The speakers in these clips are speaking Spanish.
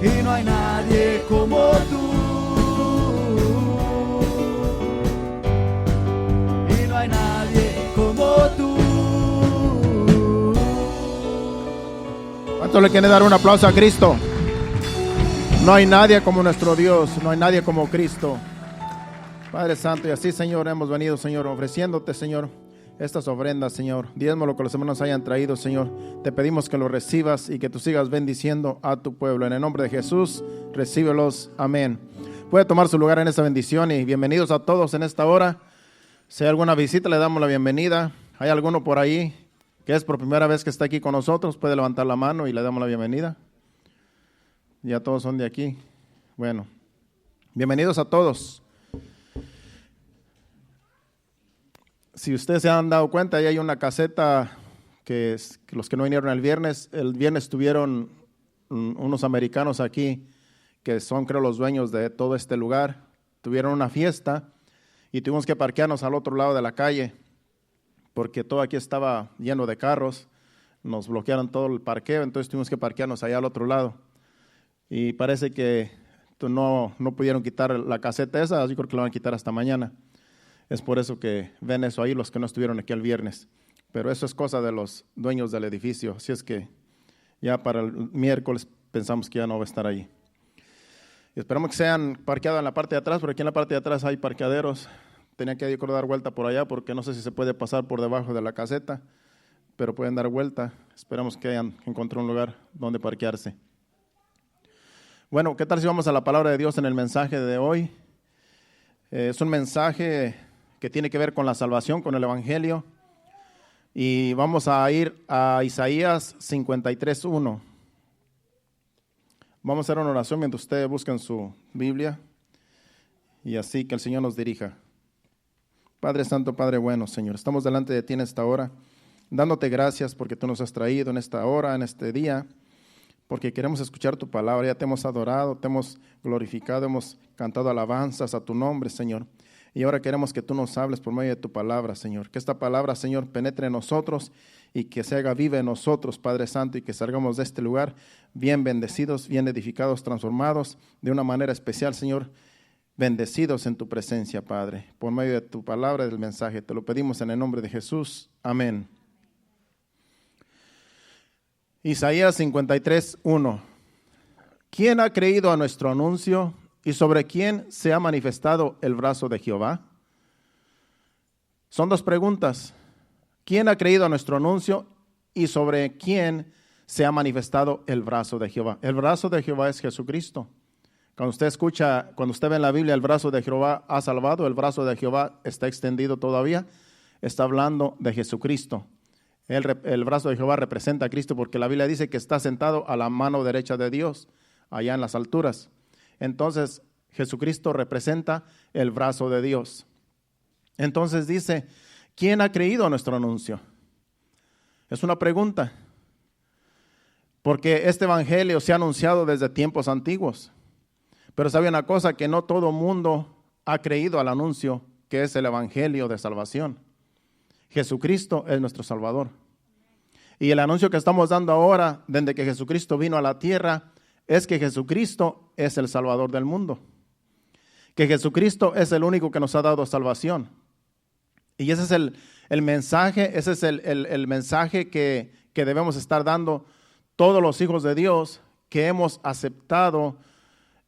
y no hay nadie como tú. Y no hay nadie como tú. ¿Cuánto le quiere dar un aplauso a Cristo? No hay nadie como nuestro Dios, no hay nadie como Cristo. Padre Santo, y así, Señor, hemos venido, Señor, ofreciéndote, Señor, estas ofrendas, Señor. Diezmo lo que los hermanos hayan traído, Señor. Te pedimos que lo recibas y que tú sigas bendiciendo a tu pueblo. En el nombre de Jesús, recíbelos. Amén. Puede tomar su lugar en esta bendición y bienvenidos a todos en esta hora. Si hay alguna visita, le damos la bienvenida. ¿Hay alguno por ahí que es por primera vez que está aquí con nosotros? Puede levantar la mano y le damos la bienvenida. Ya todos son de aquí. Bueno, bienvenidos a todos. Si ustedes se han dado cuenta, ahí hay una caseta que los que no vinieron el viernes tuvieron unos americanos aquí, que son creo los dueños de todo este lugar. Tuvieron una fiesta y tuvimos que parquearnos al otro lado de la calle, porque todo aquí estaba lleno de carros, nos bloquearon todo el parqueo, entonces tuvimos que parquearnos allá al otro lado. Y parece que no pudieron quitar la caseta esa, yo creo que la van a quitar hasta mañana. Es por eso que ven eso ahí los que no estuvieron aquí el viernes. Pero eso es cosa de los dueños del edificio. Así es que ya para el miércoles pensamos que ya no va a estar ahí. Y esperamos que sean parqueados en la parte de atrás, porque aquí en la parte de atrás hay parqueaderos. Tenía que dar vuelta por allá porque no sé si se puede pasar por debajo de la caseta, pero pueden dar vuelta. Esperamos que hayan encontrado un lugar donde parquearse. Bueno, ¿qué tal si vamos a la palabra de Dios en el mensaje de hoy? Es un mensaje que tiene que ver con la salvación, con el Evangelio. Y vamos a ir a Isaías 53:1. Vamos a hacer una oración mientras ustedes buscan su Biblia. Y así que el Señor nos dirija. Padre Santo, Padre bueno, Señor, estamos delante de ti en esta hora, dándote gracias porque tú nos has traído en esta hora, en este día, porque queremos escuchar tu palabra. Ya te hemos adorado, te hemos glorificado, hemos cantado alabanzas a tu nombre, Señor. Y ahora queremos que tú nos hables por medio de tu palabra, Señor. Que esta palabra, Señor, penetre en nosotros y que se haga viva en nosotros, Padre Santo, y que salgamos de este lugar bien bendecidos, bien edificados, transformados de una manera especial, Señor. Bendecidos en tu presencia, Padre, por medio de tu palabra y del mensaje. Te lo pedimos en el nombre de Jesús. Amén. Isaías 53:1. ¿Quién ha creído a nuestro anuncio y sobre quién se ha manifestado el brazo de Jehová? Son dos preguntas. ¿Quién ha creído a nuestro anuncio y sobre quién se ha manifestado el brazo de Jehová? El brazo de Jehová es Jesucristo. Cuando usted ve en la Biblia, el brazo de Jehová ha salvado, el brazo de Jehová está extendido todavía, está hablando de Jesucristo. El brazo de Jehová representa a Cristo porque la Biblia dice que está sentado a la mano derecha de Dios, allá en las alturas. Entonces, Jesucristo representa el brazo de Dios. Entonces dice, ¿quién ha creído a nuestro anuncio? Es una pregunta, porque este evangelio se ha anunciado desde tiempos antiguos. Pero sabe una cosa, que no todo mundo ha creído al anuncio que es el evangelio de salvación. Jesucristo es nuestro Salvador. Y el anuncio que estamos dando ahora, desde que Jesucristo vino a la tierra, es que Jesucristo es el Salvador del mundo. Que Jesucristo es el único que nos ha dado salvación. Y ese es el mensaje, ese es el mensaje que debemos estar dando todos los hijos de Dios que hemos aceptado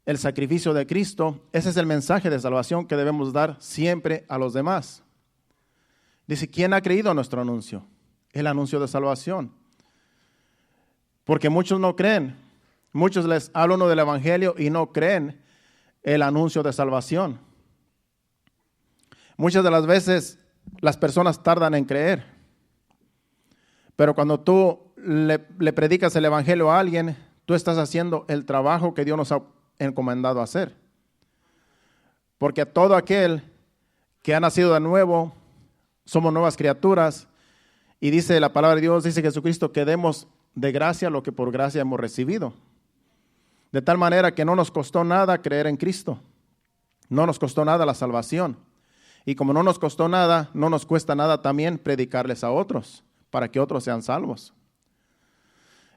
el sacrificio de Cristo. Ese es el mensaje de salvación que debemos dar siempre a los demás. Dice, ¿quién ha creído a nuestro anuncio? El anuncio de salvación. Porque muchos no creen. Muchos les habla uno del evangelio y no creen el anuncio de salvación. Muchas de las veces las personas tardan en creer. Pero cuando tú le predicas el evangelio a alguien, tú estás haciendo el trabajo que Dios nos ha encomendado a hacer. Porque a todo aquel que ha nacido de nuevo, somos nuevas criaturas, y dice la palabra de Dios, dice Jesucristo, que demos de gracia lo que por gracia hemos recibido. De tal manera que no nos costó nada creer en Cristo, no nos costó nada la salvación, y como no nos costó nada, no nos cuesta nada también predicarles a otros, para que otros sean salvos.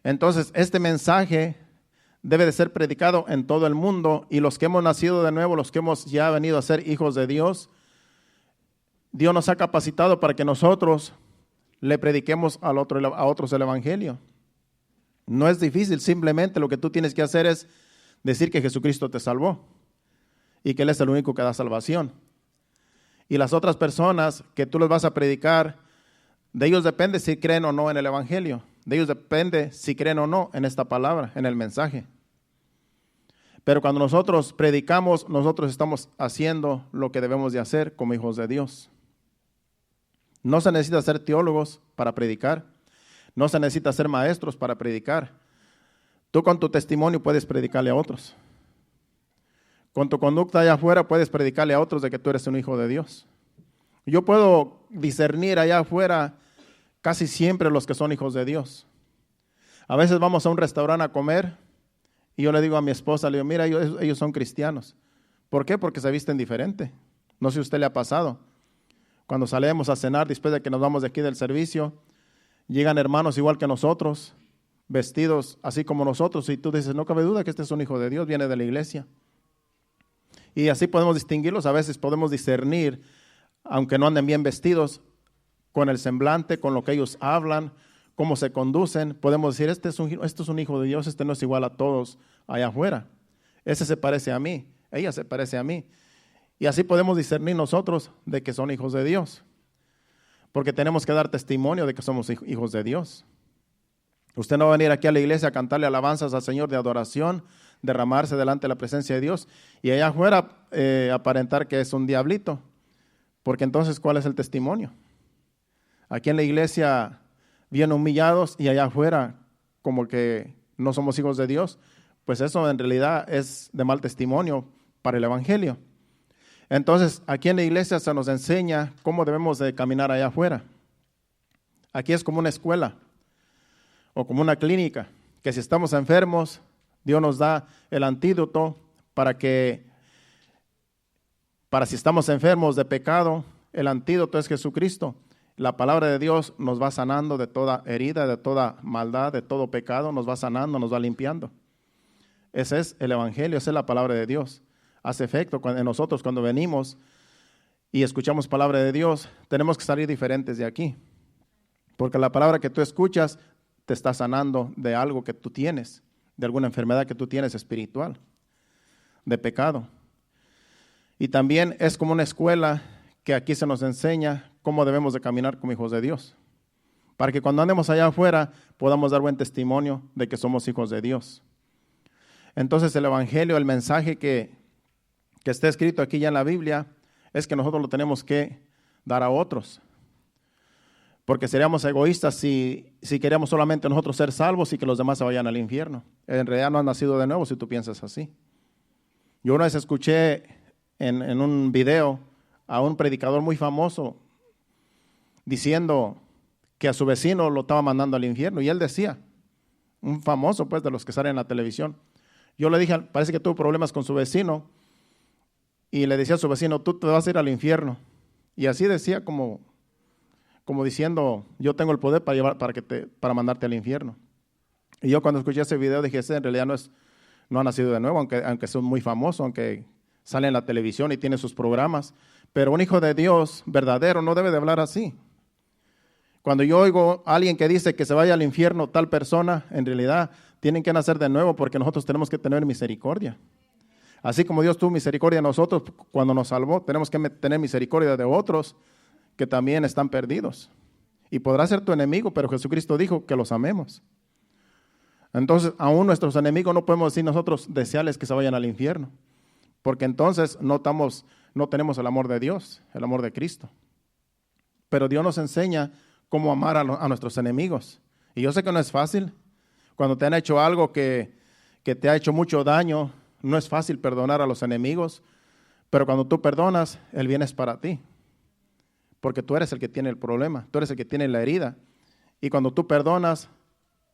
Entonces, este mensaje debe de ser predicado en todo el mundo, y los que hemos nacido de nuevo, los que hemos ya venido a ser hijos de Dios, Dios nos ha capacitado para que nosotros le prediquemos a otros el evangelio. No es difícil, simplemente lo que tú tienes que hacer es decir que Jesucristo te salvó y que Él es el único que da salvación. Y las otras personas que tú les vas a predicar, de ellos depende si creen o no en el evangelio. De ellos depende si creen o no en esta palabra, en el mensaje. Pero cuando nosotros predicamos, nosotros estamos haciendo lo que debemos de hacer como hijos de Dios. No se necesita ser teólogos para predicar. No se necesita ser maestros para predicar. Tú con tu testimonio puedes predicarle a otros. Con tu conducta allá afuera puedes predicarle a otros de que tú eres un hijo de Dios. Yo puedo discernir allá afuera casi siempre los que son hijos de Dios. A veces vamos a un restaurante a comer y yo le digo a mi esposa, le digo, mira, ellos son cristianos. ¿Por qué? Porque se visten diferente. No sé si a usted le ha pasado. Cuando salimos a cenar, después de que nos vamos de aquí del servicio, llegan hermanos igual que nosotros, vestidos así como nosotros, y tú dices, no cabe duda que este es un hijo de Dios, viene de la iglesia. Y así podemos distinguirlos, a veces podemos discernir, aunque no anden bien vestidos, con el semblante, con lo que ellos hablan, cómo se conducen, podemos decir, este es un hijo de Dios, este no es igual a todos allá afuera. Ese se parece a mí, ella se parece a mí. Y así podemos discernir nosotros de que son hijos de Dios. Porque tenemos que dar testimonio de que somos hijos de Dios. Usted no va a venir aquí a la iglesia a cantarle alabanzas al Señor de adoración, derramarse delante de la presencia de Dios y allá afuera aparentar que es un diablito. Porque entonces, ¿cuál es el testimonio? Aquí en la iglesia bien humillados y allá afuera como que no somos hijos de Dios. Pues eso en realidad es de mal testimonio para el evangelio. Entonces, aquí en la iglesia se nos enseña cómo debemos de caminar allá afuera. Aquí es como una escuela o como una clínica, que si estamos enfermos, Dios nos da el antídoto para si estamos enfermos de pecado, el antídoto es Jesucristo. La palabra de Dios nos va sanando de toda herida, de toda maldad, de todo pecado, nos va sanando, nos va limpiando. Ese es el evangelio, esa es la palabra de Dios. Hace efecto en nosotros cuando venimos y escuchamos palabra de Dios, tenemos que salir diferentes de aquí. Porque la palabra que tú escuchas te está sanando de algo que tú tienes, de alguna enfermedad que tú tienes espiritual, de pecado. Y también es como una escuela que aquí se nos enseña cómo debemos de caminar como hijos de Dios. Para que cuando andemos allá afuera podamos dar buen testimonio de que somos hijos de Dios. Entonces el evangelio, el mensaje que está escrito aquí ya en la Biblia, es que nosotros lo tenemos que dar a otros. Porque seríamos egoístas si queríamos solamente nosotros ser salvos y que los demás se vayan al infierno. En realidad no han nacido de nuevo si tú piensas así. Yo una vez escuché en un video a un predicador muy famoso diciendo que a su vecino lo estaba mandando al infierno. Y él decía, un famoso pues de los que salen en la televisión. Yo le dije, parece que tuvo problemas con su vecino. Y le decía a su vecino, tú te vas a ir al infierno. Y así decía como diciendo, yo tengo el poder para mandarte al infierno. Y yo cuando escuché ese video dije, ese en realidad no ha nacido de nuevo, aunque es muy famoso, aunque sale en la televisión y tiene sus programas. Pero un hijo de Dios verdadero no debe de hablar así. Cuando yo oigo a alguien que dice que se vaya al infierno tal persona, en realidad tienen que nacer de nuevo porque nosotros tenemos que tener misericordia. Así como Dios tuvo misericordia de nosotros cuando nos salvó, tenemos que tener misericordia de otros que también están perdidos. Y podrá ser tu enemigo, pero Jesucristo dijo que los amemos. Entonces, aún nuestros enemigos no podemos decir nosotros desearles que se vayan al infierno, porque entonces no tenemos el amor de Dios, el amor de Cristo. Pero Dios nos enseña cómo amar a nuestros enemigos. Y yo sé que no es fácil. Cuando te han hecho algo que te ha hecho mucho daño, no es fácil perdonar a los enemigos, pero cuando tú perdonas, el bien es para ti. Porque tú eres el que tiene el problema, tú eres el que tiene la herida. Y cuando tú perdonas,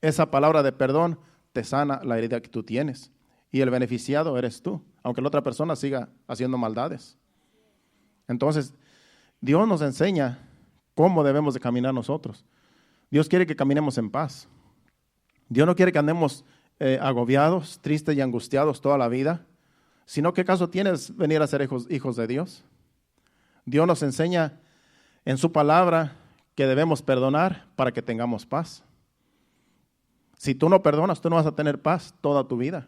esa palabra de perdón te sana la herida que tú tienes. Y el beneficiado eres tú, aunque la otra persona siga haciendo maldades. Entonces, Dios nos enseña cómo debemos de caminar nosotros. Dios quiere que caminemos en paz. Dios no quiere que andemos agobiados, tristes y angustiados toda la vida, sino ¿qué caso tienes venir a ser hijos de Dios? Dios nos enseña en su palabra que debemos perdonar para que tengamos paz. Si tú no perdonas, tú no vas a tener paz toda tu vida.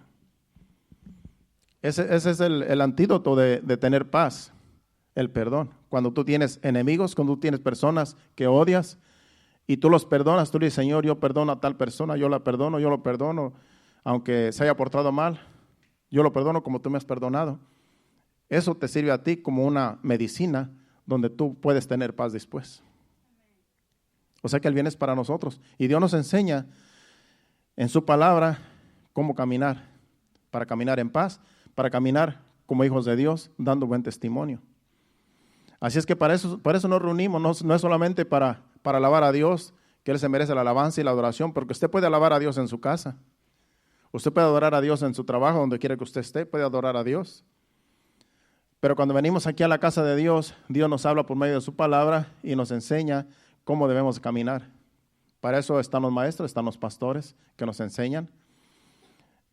Ese es el antídoto de tener paz, el perdón. Cuando tú tienes enemigos, cuando tú tienes personas que odias y tú los perdonas, tú le dices, Señor, yo perdono a tal persona, yo lo perdono, aunque se haya portado mal, yo lo perdono como tú me has perdonado. Eso te sirve a ti como una medicina donde tú puedes tener paz después. O sea que el bien es para nosotros. Y Dios nos enseña en su palabra cómo caminar, para caminar en paz, para caminar como hijos de Dios, dando buen testimonio. Así es que para eso nos reunimos, no es solamente para alabar a Dios, que Él se merece la alabanza y la adoración, porque usted puede alabar a Dios en su casa. Usted puede adorar a Dios en su trabajo, donde quiera que usted esté, puede adorar a Dios. Pero cuando venimos aquí a la casa de Dios, Dios nos habla por medio de su palabra y nos enseña cómo debemos caminar. Para eso están los maestros, están los pastores que nos enseñan.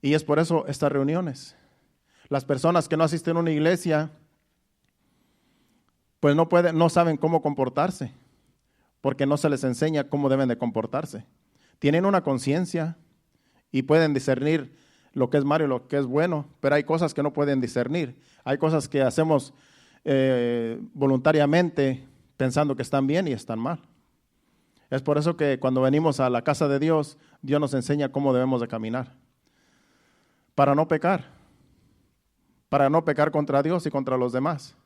Y es por eso estas reuniones. Las personas que no asisten a una iglesia, pues no saben cómo comportarse, porque no se les enseña cómo deben de comportarse. Tienen una conciencia y pueden discernir lo que es malo y lo que es bueno, pero hay cosas que no pueden discernir. Hay cosas que hacemos voluntariamente pensando que están bien y están mal. Es por eso que cuando venimos a la casa de Dios, Dios nos enseña cómo debemos de caminar. Para no pecar contra Dios y contra los demás.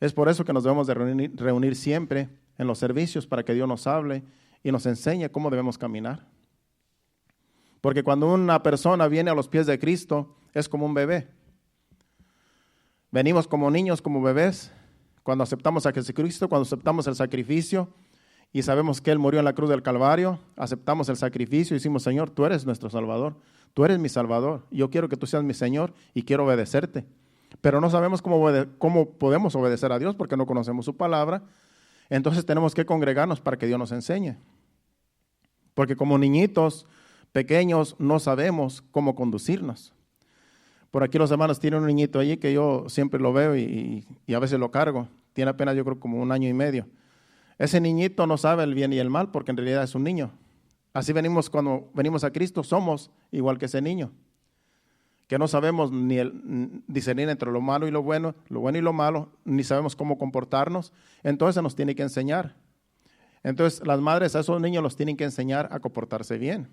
Es por eso que nos debemos de reunir siempre en los servicios para que Dios nos hable y nos enseñe cómo debemos caminar. Porque cuando una persona viene a los pies de Cristo, es como un bebé. Venimos como niños, como bebés, cuando aceptamos a Jesucristo, cuando aceptamos el sacrificio y sabemos que Él murió en la cruz del Calvario, aceptamos el sacrificio y decimos, Señor, tú eres nuestro Salvador, tú eres mi Salvador, yo quiero que tú seas mi Señor y quiero obedecerte. Pero no sabemos cómo podemos obedecer a Dios porque no conocemos su palabra, entonces tenemos que congregarnos para que Dios nos enseñe. Porque como niñitos pequeños no sabemos cómo conducirnos. Por aquí los hermanos tienen un niñito allí que yo siempre lo veo y a veces lo cargo. Tiene apenas yo creo como 1 año y medio. Ese niñito no sabe el bien y el mal porque en realidad es un niño. Así cuando venimos a Cristo, somos igual que ese niño. Que no sabemos ni discernir entre lo malo y lo bueno y lo malo, ni sabemos cómo comportarnos. Entonces se nos tiene que enseñar. Entonces las madres a esos niños los tienen que enseñar a comportarse bien.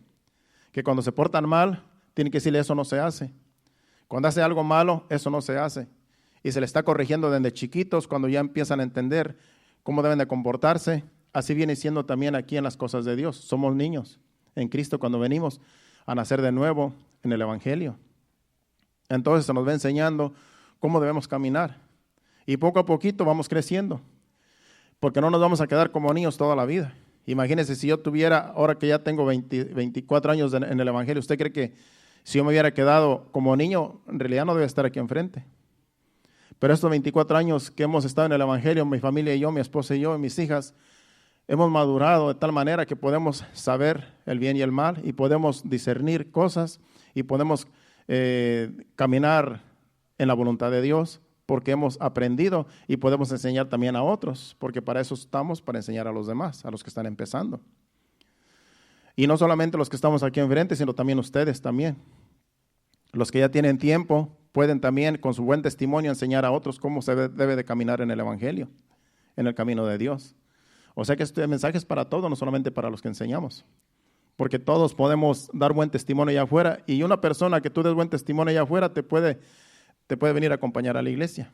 Que cuando se portan mal, tienen que decirle eso no se hace. Cuando hace algo malo, eso no se hace. Y se le está corrigiendo desde chiquitos cuando ya empiezan a entender cómo deben de comportarse. Así viene siendo también aquí en las cosas de Dios. Somos niños en Cristo cuando venimos a nacer de nuevo en el Evangelio. Entonces se nos va enseñando cómo debemos caminar. Y poco a poquito vamos creciendo. Porque no nos vamos a quedar como niños toda la vida. Imagínense si yo tuviera, ahora que ya tengo 24 años en el Evangelio, ¿usted cree que si yo me hubiera quedado como niño, en realidad no debe estar aquí enfrente? Pero estos 24 años que hemos estado en el Evangelio, mi familia y yo, mi esposa y yo, y mis hijas, hemos madurado de tal manera que podemos saber el bien y el mal y podemos discernir cosas y podemos caminar en la voluntad de Dios porque hemos aprendido y podemos enseñar también a otros, porque para eso estamos, para enseñar a los demás, a los que están empezando. Y no solamente los que estamos aquí enfrente, sino también ustedes también. Los que ya tienen tiempo pueden también con su buen testimonio enseñar a otros cómo se debe de caminar en el Evangelio, en el camino de Dios. O sea que este mensaje es para todos, no solamente para los que enseñamos. Porque todos podemos dar buen testimonio allá afuera y una persona que tú des buen testimonio allá afuera te puede venir a acompañar a la iglesia.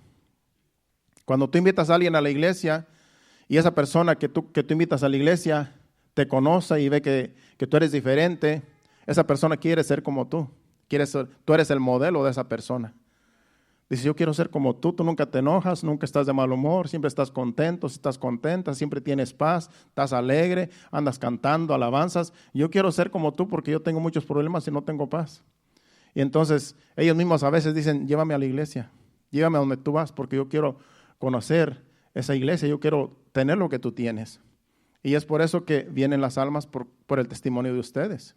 Cuando tú invitas a alguien a la iglesia y esa persona que tú invitas a la iglesia te conoce y ve que tú eres diferente, esa persona quiere ser como tú. Tú eres el modelo de esa persona. Dice, yo quiero ser como tú nunca te enojas, nunca estás de mal humor, siempre estás contento, estás contenta, siempre tienes paz, estás alegre, andas cantando, alabanzas. Yo quiero ser como tú porque yo tengo muchos problemas y no tengo paz. Y entonces ellos mismos a veces dicen, llévame a la iglesia, llévame a donde tú vas porque yo quiero conocer esa iglesia, yo quiero tener lo que tú tienes. Y es por eso que vienen las almas por el testimonio de ustedes.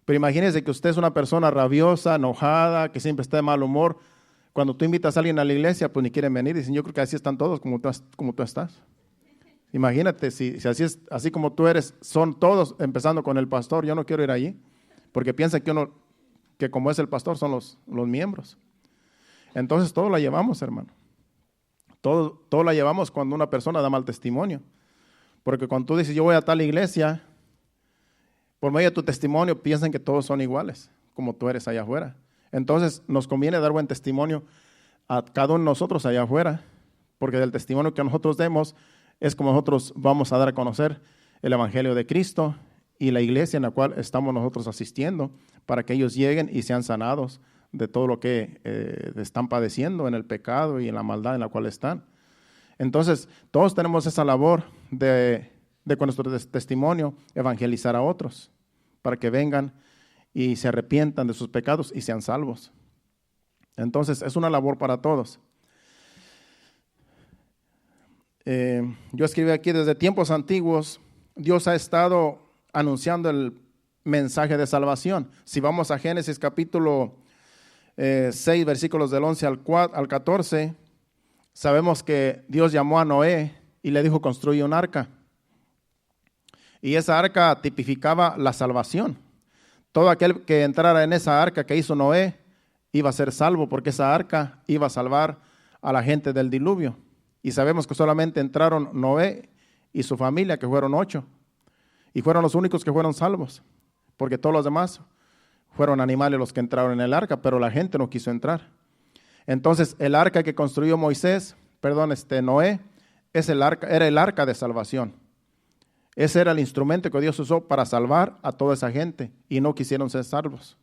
Pero imagínese que usted es una persona rabiosa, enojada, que siempre está de mal humor. Cuando tú invitas a alguien a la iglesia, pues ni quieren venir. Dicen, yo creo que así están todos como tú estás. Imagínate, si así como tú eres, son todos, empezando con el pastor. Yo no quiero ir allí, porque piensan que como es el pastor, son los miembros. Entonces, todo la llevamos, hermano. Todo la llevamos cuando una persona da mal testimonio. Porque cuando tú dices, yo voy a tal iglesia, por medio de tu testimonio piensan que todos son iguales, como tú eres allá afuera. Entonces, nos conviene dar buen testimonio a cada uno de nosotros allá afuera, porque del testimonio que nosotros demos es como nosotros vamos a dar a conocer el Evangelio de Cristo y la iglesia en la cual estamos nosotros asistiendo, para que ellos lleguen y sean sanados de todo lo que están padeciendo en el pecado y en la maldad en la cual están. Entonces, todos tenemos esa labor de con nuestro testimonio evangelizar a otros, para que vengan y se arrepientan de sus pecados y sean salvos. Entonces, es una labor para todos. Yo escribí aquí, desde tiempos antiguos, Dios ha estado anunciando el mensaje de salvación. Si vamos a Génesis capítulo 6, versículos del 11 al 14, sabemos que Dios llamó a Noé y le dijo, construye un arca. Y esa arca tipificaba la salvación. Todo aquel que entrara en esa arca que hizo Noé iba a ser salvo, porque esa arca iba a salvar a la gente del diluvio. Y sabemos que solamente entraron Noé y su familia, que fueron 8. Y fueron los únicos que fueron salvos, porque todos los demás fueron animales los que entraron en el arca, pero la gente no quiso entrar. Entonces, el arca que construyó Noé, era el arca de salvación. Ese era el instrumento que Dios usó para salvar a toda esa gente y no quisieron ser salvos.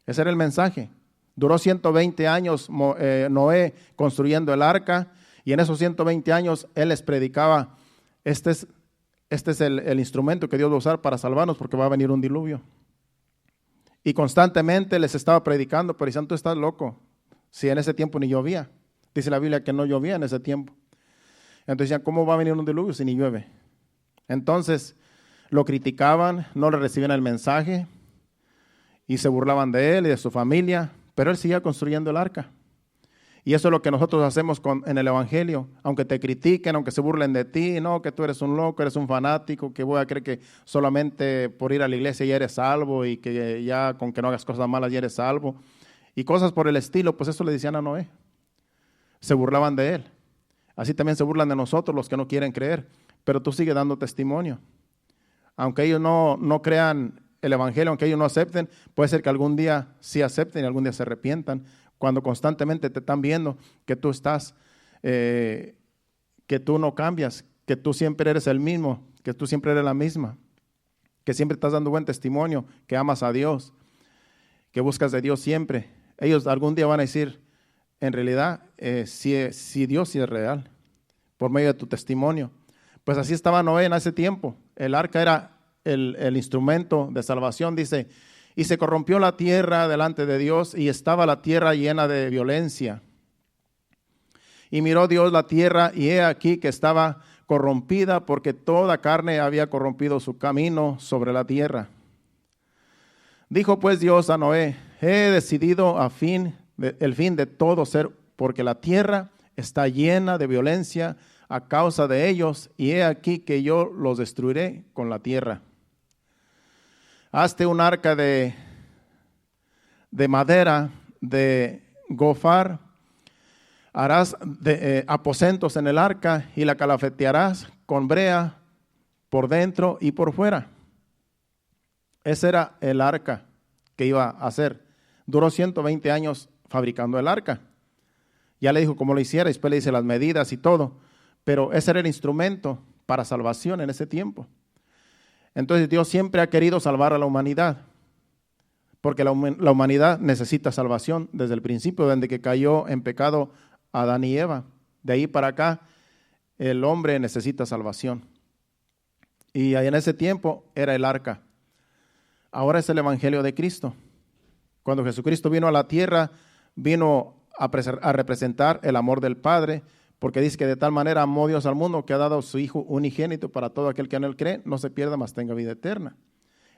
Ese era el mensaje. Duró 120 años Noé construyendo el arca, y en esos 120 años él les predicaba, este es el instrumento que Dios va a usar para salvarnos, porque va a venir un diluvio. Y constantemente les estaba predicando, pero dicen, tú estás loco, si en ese tiempo ni llovía. Dice la Biblia que no llovía en ese tiempo. Entonces decían, ¿cómo va a venir un diluvio si ni llueve? Entonces lo criticaban, no le recibían el mensaje y se burlaban de él y de su familia, pero él seguía construyendo el arca. Y eso es lo que nosotros hacemos en el Evangelio. Aunque te critiquen, aunque se burlen de ti, no, que tú eres un loco, eres un fanático, que voy a creer que solamente por ir a la iglesia ya eres salvo, y que ya con que no hagas cosas malas ya eres salvo, y cosas por el estilo. Pues eso le decían a Noé. Se burlaban de él. Así también se burlan de nosotros los que no quieren creer, pero tú sigues dando testimonio. Aunque ellos no crean el Evangelio, aunque ellos no acepten, puede ser que algún día sí acepten y algún día se arrepientan, cuando constantemente te están viendo que tú que tú no cambias, que tú siempre eres el mismo, que tú siempre eres la misma, que siempre estás dando buen testimonio, que amas a Dios, que buscas de Dios siempre. Ellos algún día van a decir, en realidad, si Dios sí es real, por medio de tu testimonio. Pues así estaba Noé en ese tiempo. El arca era el instrumento de salvación, dice, y se corrompió la tierra delante de Dios, y estaba la tierra llena de violencia. Y miró Dios la tierra, y he aquí que estaba corrompida, porque toda carne había corrompido su camino sobre la tierra. Dijo pues Dios a Noé, he decidido el fin de todo ser, porque la tierra está llena de violencia a causa de ellos, y he aquí que yo los destruiré con la tierra. Hazte un arca de madera de gofar, harás aposentos en el arca y la calafetearás con brea por dentro y por fuera. Ese era el arca que iba a hacer. Duró 120 años fabricando el arca. Ya le dijo cómo lo hiciera, y después le dice las medidas y todo, pero ese era el instrumento para salvación en ese tiempo. Entonces Dios siempre ha querido salvar a la humanidad, porque la humanidad necesita salvación desde el principio, desde que cayó en pecado Adán y Eva. De ahí para acá el hombre necesita salvación. Y en ese tiempo era el arca. Ahora es el Evangelio de Cristo. Cuando Jesucristo vino a la tierra, vino a representar el amor del Padre, porque dice que de tal manera amó Dios al mundo que ha dado a su Hijo unigénito para todo aquel que en él cree, no se pierda, mas tenga vida eterna.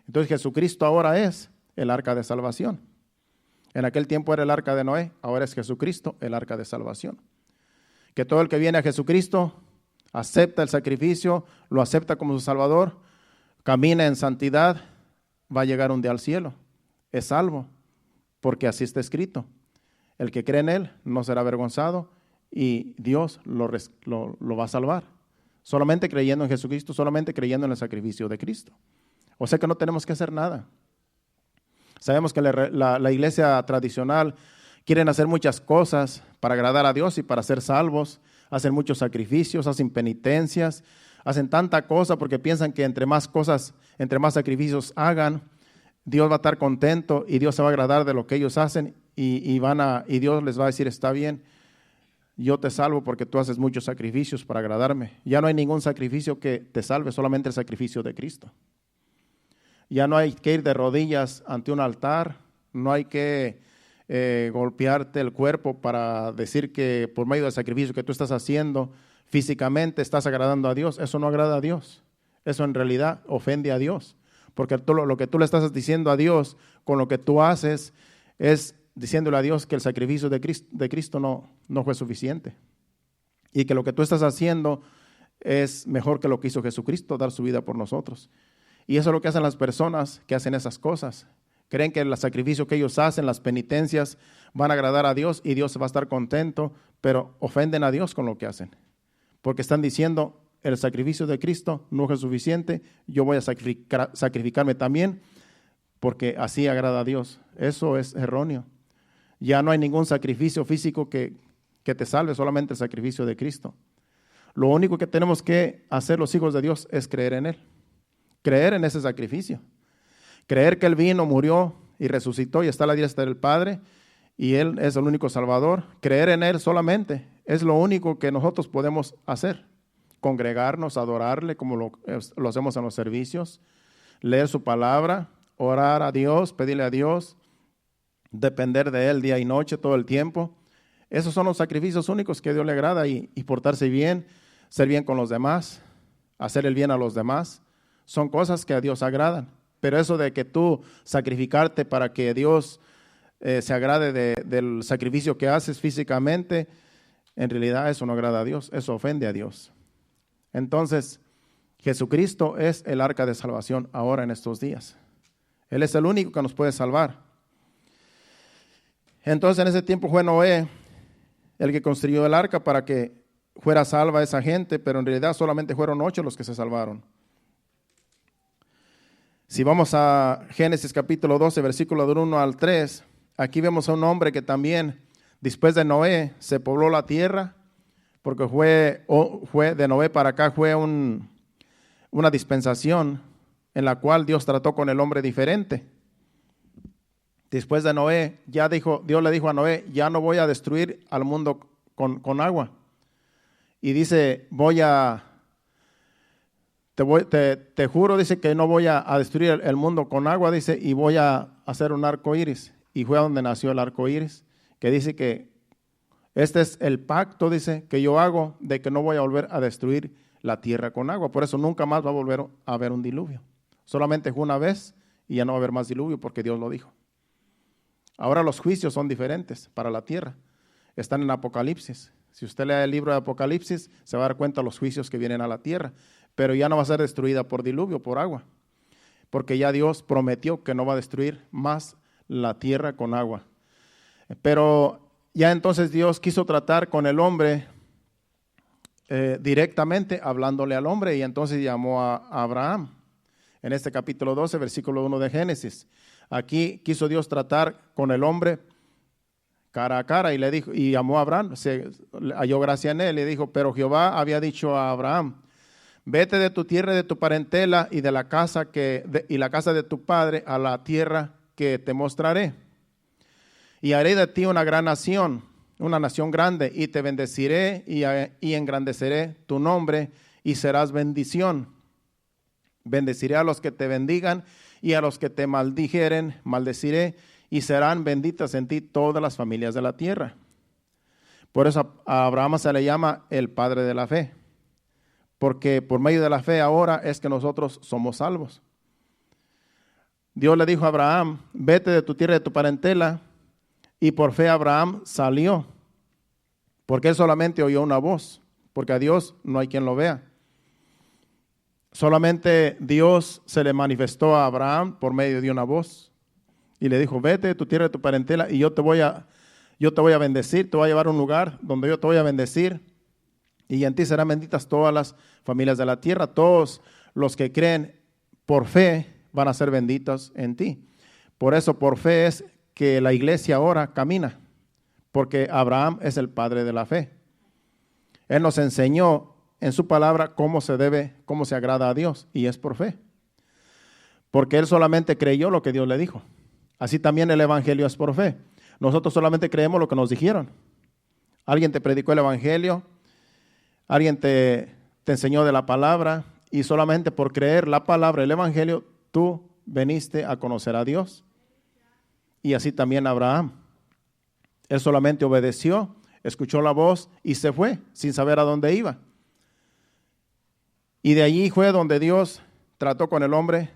Entonces Jesucristo ahora es el arca de salvación. En aquel tiempo era el arca de Noé, ahora es Jesucristo el arca de salvación. Que todo el que viene a Jesucristo acepta el sacrificio, lo acepta como su Salvador, camina en santidad, va a llegar un día al cielo. Es salvo, porque así está escrito. El que cree en Él no será avergonzado y Dios lo va a salvar. Solamente creyendo en Jesucristo, solamente creyendo en el sacrificio de Cristo. O sea que no tenemos que hacer nada. Sabemos que la iglesia tradicional quieren hacer muchas cosas para agradar a Dios y para ser salvos. Hacen muchos sacrificios, hacen penitencias, hacen tanta cosa porque piensan que entre más cosas, entre más sacrificios hagan, Dios va a estar contento y Dios se va a agradar de lo que ellos hacen y Dios les va a decir, está bien, yo te salvo porque tú haces muchos sacrificios para agradarme. Ya no hay ningún sacrificio que te salve, solamente el sacrificio de Cristo. Ya no hay que ir de rodillas ante un altar, no hay que golpearte el cuerpo para decir que por medio del sacrificio que tú estás haciendo físicamente estás agradando a Dios. Eso no agrada a Dios, eso en realidad ofende a Dios, porque lo que tú le estás diciendo a Dios con lo que tú haces es diciéndole a Dios que el sacrificio de Cristo no fue suficiente y que lo que tú estás haciendo es mejor que lo que hizo Jesucristo, dar su vida por nosotros. Y eso es lo que hacen las personas que hacen esas cosas. Creen que el sacrificio que ellos hacen, las penitencias, van a agradar a Dios y Dios va a estar contento, pero ofenden a Dios con lo que hacen. Porque están diciendo, el sacrificio de Cristo no es suficiente, yo voy a sacrificarme también, porque así agrada a Dios. Eso es erróneo. Ya no hay ningún sacrificio físico que te salve, solamente el sacrificio de Cristo. Lo único que tenemos que hacer los hijos de Dios es creer en Él. Creer en ese sacrificio. Creer que Él vino, murió y resucitó y está a la diestra del Padre y Él es el único Salvador. Creer en Él solamente es lo único que nosotros podemos hacer. Congregarnos, adorarle como lo hacemos en los servicios, leer su palabra, orar a Dios, pedirle a Dios, depender de Él día y noche, todo el tiempo. Esos son los sacrificios únicos que a Dios le agrada y portarse bien, ser bien con los demás, hacer el bien a los demás. Son cosas que a Dios agradan. Pero eso de que tú sacrificarte para que Dios se agrade del sacrificio que haces físicamente, en realidad eso no agrada a Dios, eso ofende a Dios. Entonces, Jesucristo es el arca de salvación ahora en estos días. Él es el único que nos puede salvar. Entonces, en ese tiempo fue Noé el que construyó el arca para que fuera salva esa gente, pero en realidad solamente fueron 8 los que se salvaron. Si vamos a Génesis capítulo 12, versículo del 1 al 3, aquí vemos a un hombre que también, después de Noé, se pobló la tierra, porque fue de Noé para acá, fue una dispensación en la cual Dios trató con el hombre diferente. Después de Noé, Dios le dijo a Noé, ya no voy a destruir al mundo con agua. Y dice, te juro, dice que no voy a destruir el mundo con agua, dice, y voy a hacer un arco iris. Y fue a donde nació el arco iris, que dice que este es el pacto, dice, que yo hago de que no voy a volver a destruir la tierra con agua. Por eso nunca más va a volver a haber un diluvio. Solamente fue una vez y ya no va a haber más diluvio porque Dios lo dijo. Ahora los juicios son diferentes para la tierra. Están en Apocalipsis. Si usted lee el libro de Apocalipsis, se va a dar cuenta de los juicios que vienen a la tierra. Pero ya no va a ser destruida por diluvio, por agua. Porque ya Dios prometió que no va a destruir más la tierra con agua. Pero ya entonces Dios quiso tratar con el hombre directamente, hablándole al hombre, y entonces llamó a Abraham. En este capítulo 12, versículo 1 de Génesis. Aquí quiso Dios tratar con el hombre cara a cara y le dijo, y llamó a Abraham, se halló gracia en él, y dijo, pero Jehová había dicho a Abraham, vete de tu tierra y de tu parentela y de la casa y la casa de tu padre a la tierra que te mostraré. Y haré de ti una gran nación, una nación grande, y te bendeciré y engrandeceré tu nombre y serás bendición. Bendeciré a los que te bendigan y a los que te maldijeren, maldeciré y serán benditas en ti todas las familias de la tierra. Por eso a Abraham se le llama el padre de la fe, porque por medio de la fe ahora es que nosotros somos salvos. Dios le dijo a Abraham, vete de tu tierra y de tu parentela, y por fe Abraham salió, porque él solamente oyó una voz, porque a Dios no hay quien lo vea. Solamente Dios se le manifestó a Abraham por medio de una voz, y le dijo, vete de tu tierra y de tu parentela, y yo te voy a bendecir, te voy a llevar a un lugar donde yo te voy a bendecir, y en ti serán benditas todas las familias de la tierra. Todos los que creen por fe van a ser benditos en ti. Por eso, por fe es que la iglesia ahora camina, porque Abraham es el padre de la fe. Él nos enseñó en su palabra cómo se agrada a Dios, y es por fe. Porque él solamente creyó lo que Dios le dijo. Así también el evangelio es por fe. Nosotros solamente creemos lo que nos dijeron. Alguien te predicó el evangelio, alguien te enseñó de la palabra, y solamente por creer la palabra, el evangelio, tú veniste a conocer a Dios. Y así también Abraham. Él solamente obedeció, escuchó la voz y se fue sin saber a dónde iba. Y de allí fue donde Dios trató con el hombre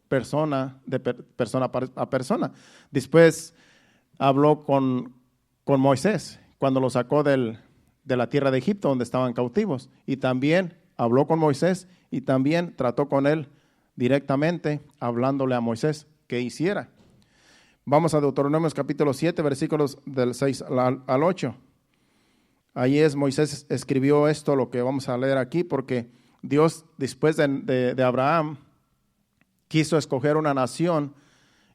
persona a persona. Después habló con Moisés cuando lo sacó de la tierra de Egipto donde estaban cautivos. Y también habló con Moisés y también trató con él directamente, hablándole a Moisés que hiciera. Vamos a Deuteronomios capítulo 7, versículos del 6 al 8. Ahí es Moisés escribió esto, lo que vamos a leer aquí, porque Dios, después de Abraham, quiso escoger una nación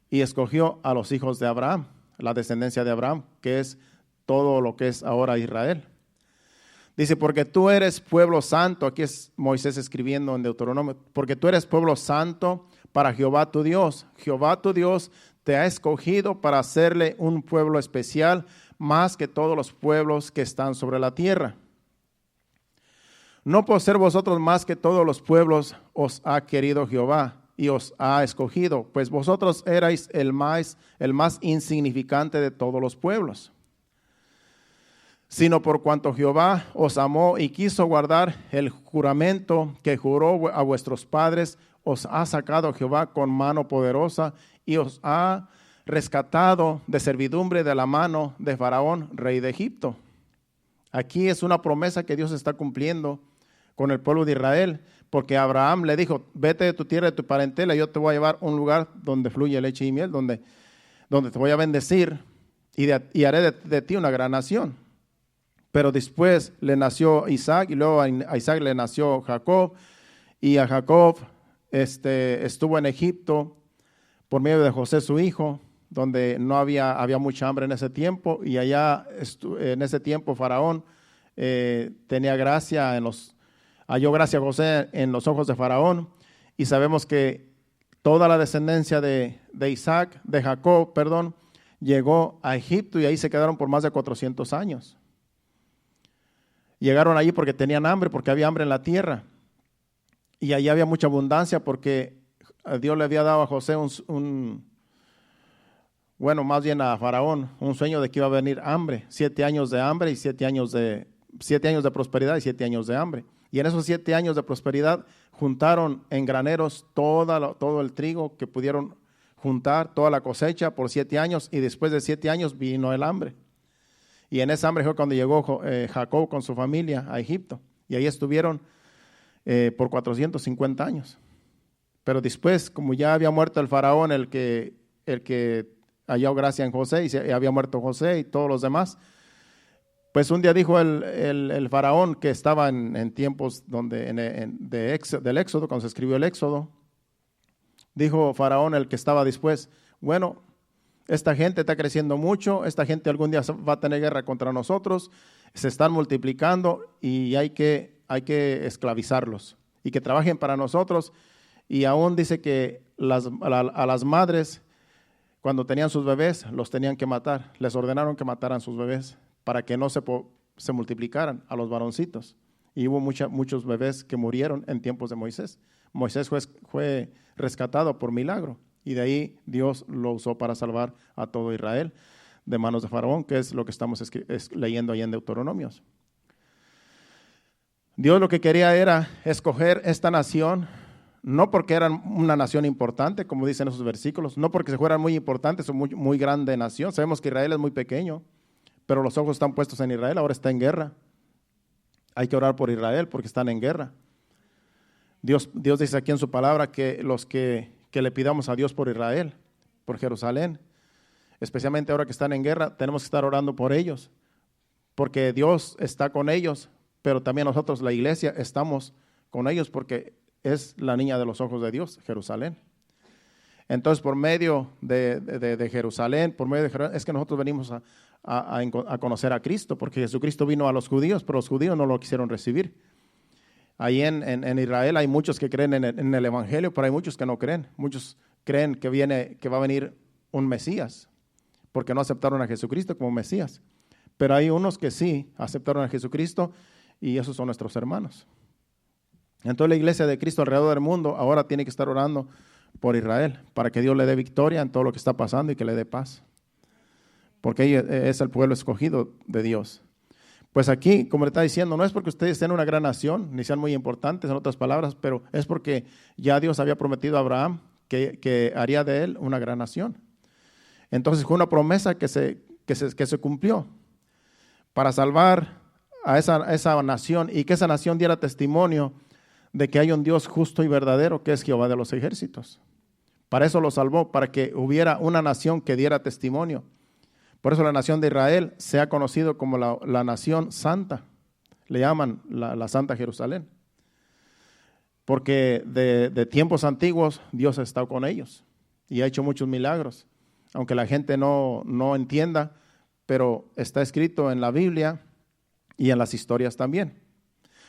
y escogió a los hijos de Abraham, la descendencia de Abraham, que es todo lo que es ahora Israel. Dice, porque tú eres pueblo santo, aquí es Moisés escribiendo en Deuteronomio, porque tú eres pueblo santo para Jehová tu Dios. Jehová tu Dios te ha escogido para hacerle un pueblo especial, más que todos los pueblos que están sobre la tierra. No por ser vosotros más que todos los pueblos os ha querido Jehová y os ha escogido, pues vosotros erais el más insignificante de todos los pueblos. Sino por cuanto Jehová os amó y quiso guardar el juramento que juró a vuestros padres, os ha sacado Jehová con mano poderosa y os ha rescatado de servidumbre de la mano de Faraón, rey de Egipto. Aquí es una promesa que Dios está cumpliendo con el pueblo de Israel, porque Abraham le dijo, vete de tu tierra, de tu parentela, yo te voy a llevar a un lugar donde fluye leche y miel, donde te voy a bendecir y haré de ti una gran nación. Pero después le nació Isaac y luego a Isaac le nació Jacob, y a Jacob estuvo en Egipto por medio de José su hijo, donde no había mucha hambre en ese tiempo, y allá en ese tiempo Faraón tenía gracia halló gracia a José en los ojos de Faraón, y sabemos que toda la descendencia de Jacob, llegó a Egipto, y ahí se quedaron por más de 400 años. Llegaron allí porque tenían hambre, porque había hambre en la tierra, y allí había mucha abundancia porque Dios le había dado a José más bien a Faraón, un sueño de que iba a venir hambre, 7 años de hambre y 7 años de prosperidad y 7 años de hambre. Y en esos 7 años de prosperidad juntaron en graneros todo el trigo que pudieron juntar, toda la cosecha por 7 años, y después de 7 años vino el hambre. Y en esa hambre fue cuando llegó Jacob con su familia a Egipto, y ahí estuvieron por 450 años. Pero después, como ya había muerto el faraón, el que halló gracia en José, y había muerto José y todos los demás, pues un día dijo el faraón, que estaba en tiempos del Éxodo, cuando se escribió el Éxodo, dijo Faraón, el que estaba después, bueno, esta gente está creciendo mucho, esta gente algún día va a tener guerra contra nosotros, se están multiplicando y hay que esclavizarlos y que trabajen para nosotros. Y aún dice que a las madres, cuando tenían sus bebés, los tenían que matar, les ordenaron que mataran sus bebés para que no se multiplicaran a los varoncitos. Y hubo muchos bebés que murieron en tiempos de Moisés. Moisés fue rescatado por milagro, y de ahí Dios lo usó para salvar a todo Israel de manos de Faraón, que es lo que estamos leyendo ahí en Deuteronomios. Dios lo que quería era escoger esta nación, no porque eran una nación importante, como dicen esos versículos, no porque se fueran muy importantes o muy grande nación. Sabemos que Israel es muy pequeño, pero los ojos están puestos en Israel, ahora está en guerra. Hay que orar por Israel porque están en guerra. Dios dice aquí en su palabra que los que le pidamos a Dios por Israel, por Jerusalén, especialmente ahora que están en guerra, tenemos que estar orando por ellos, porque Dios está con ellos, pero también nosotros, la iglesia, estamos con ellos porque es la niña de los ojos de Dios, Jerusalén. Entonces, por medio de Jerusalén, por medio de Jerusalén, es que nosotros venimos a conocer a Cristo, porque Jesucristo vino a los judíos, pero los judíos no lo quisieron recibir. Ahí en Israel hay muchos que creen en el Evangelio, pero hay muchos que no creen. Muchos creen que va a venir un Mesías, porque no aceptaron a Jesucristo como Mesías. Pero hay unos que sí aceptaron a Jesucristo y esos son nuestros hermanos. Entonces la iglesia de Cristo alrededor del mundo ahora tiene que estar orando por Israel, para que Dios le dé victoria en todo lo que está pasando y que le dé paz. Porque es el pueblo escogido de Dios. Pues aquí, como le está diciendo, no es porque ustedes sean una gran nación, ni sean muy importantes, en otras palabras, pero es porque ya Dios había prometido a Abraham que haría de él una gran nación. Entonces fue una promesa que se cumplió para salvar a esa nación y que esa nación diera testimonio de que hay un Dios justo y verdadero, que es Jehová de los ejércitos. Para eso lo salvó, para que hubiera una nación que diera testimonio. Por eso la nación de Israel se ha conocido como la nación santa. Le llaman la Santa Jerusalén. Porque de tiempos antiguos Dios ha estado con ellos y ha hecho muchos milagros. Aunque la gente no entienda, pero está escrito en la Biblia y en las historias también.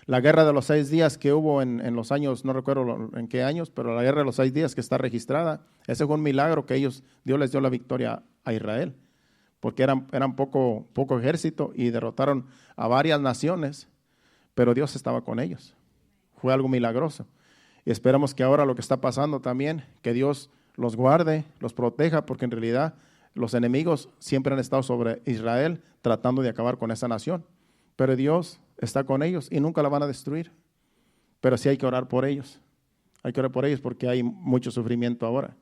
La guerra de los 6 días que hubo en los años, no recuerdo en qué años, pero la guerra de los 6 días que está registrada, ese fue un milagro que Dios les dio la victoria a Israel, porque eran poco ejército y derrotaron a varias naciones, pero Dios estaba con ellos. Fue algo milagroso. Y esperamos que ahora lo que está pasando también, que Dios los guarde, los proteja, porque en realidad los enemigos siempre han estado sobre Israel tratando de acabar con esa nación. Pero Dios está con ellos y nunca la van a destruir. Pero sí hay que orar por ellos. Hay que orar por ellos porque hay mucho sufrimiento ahora.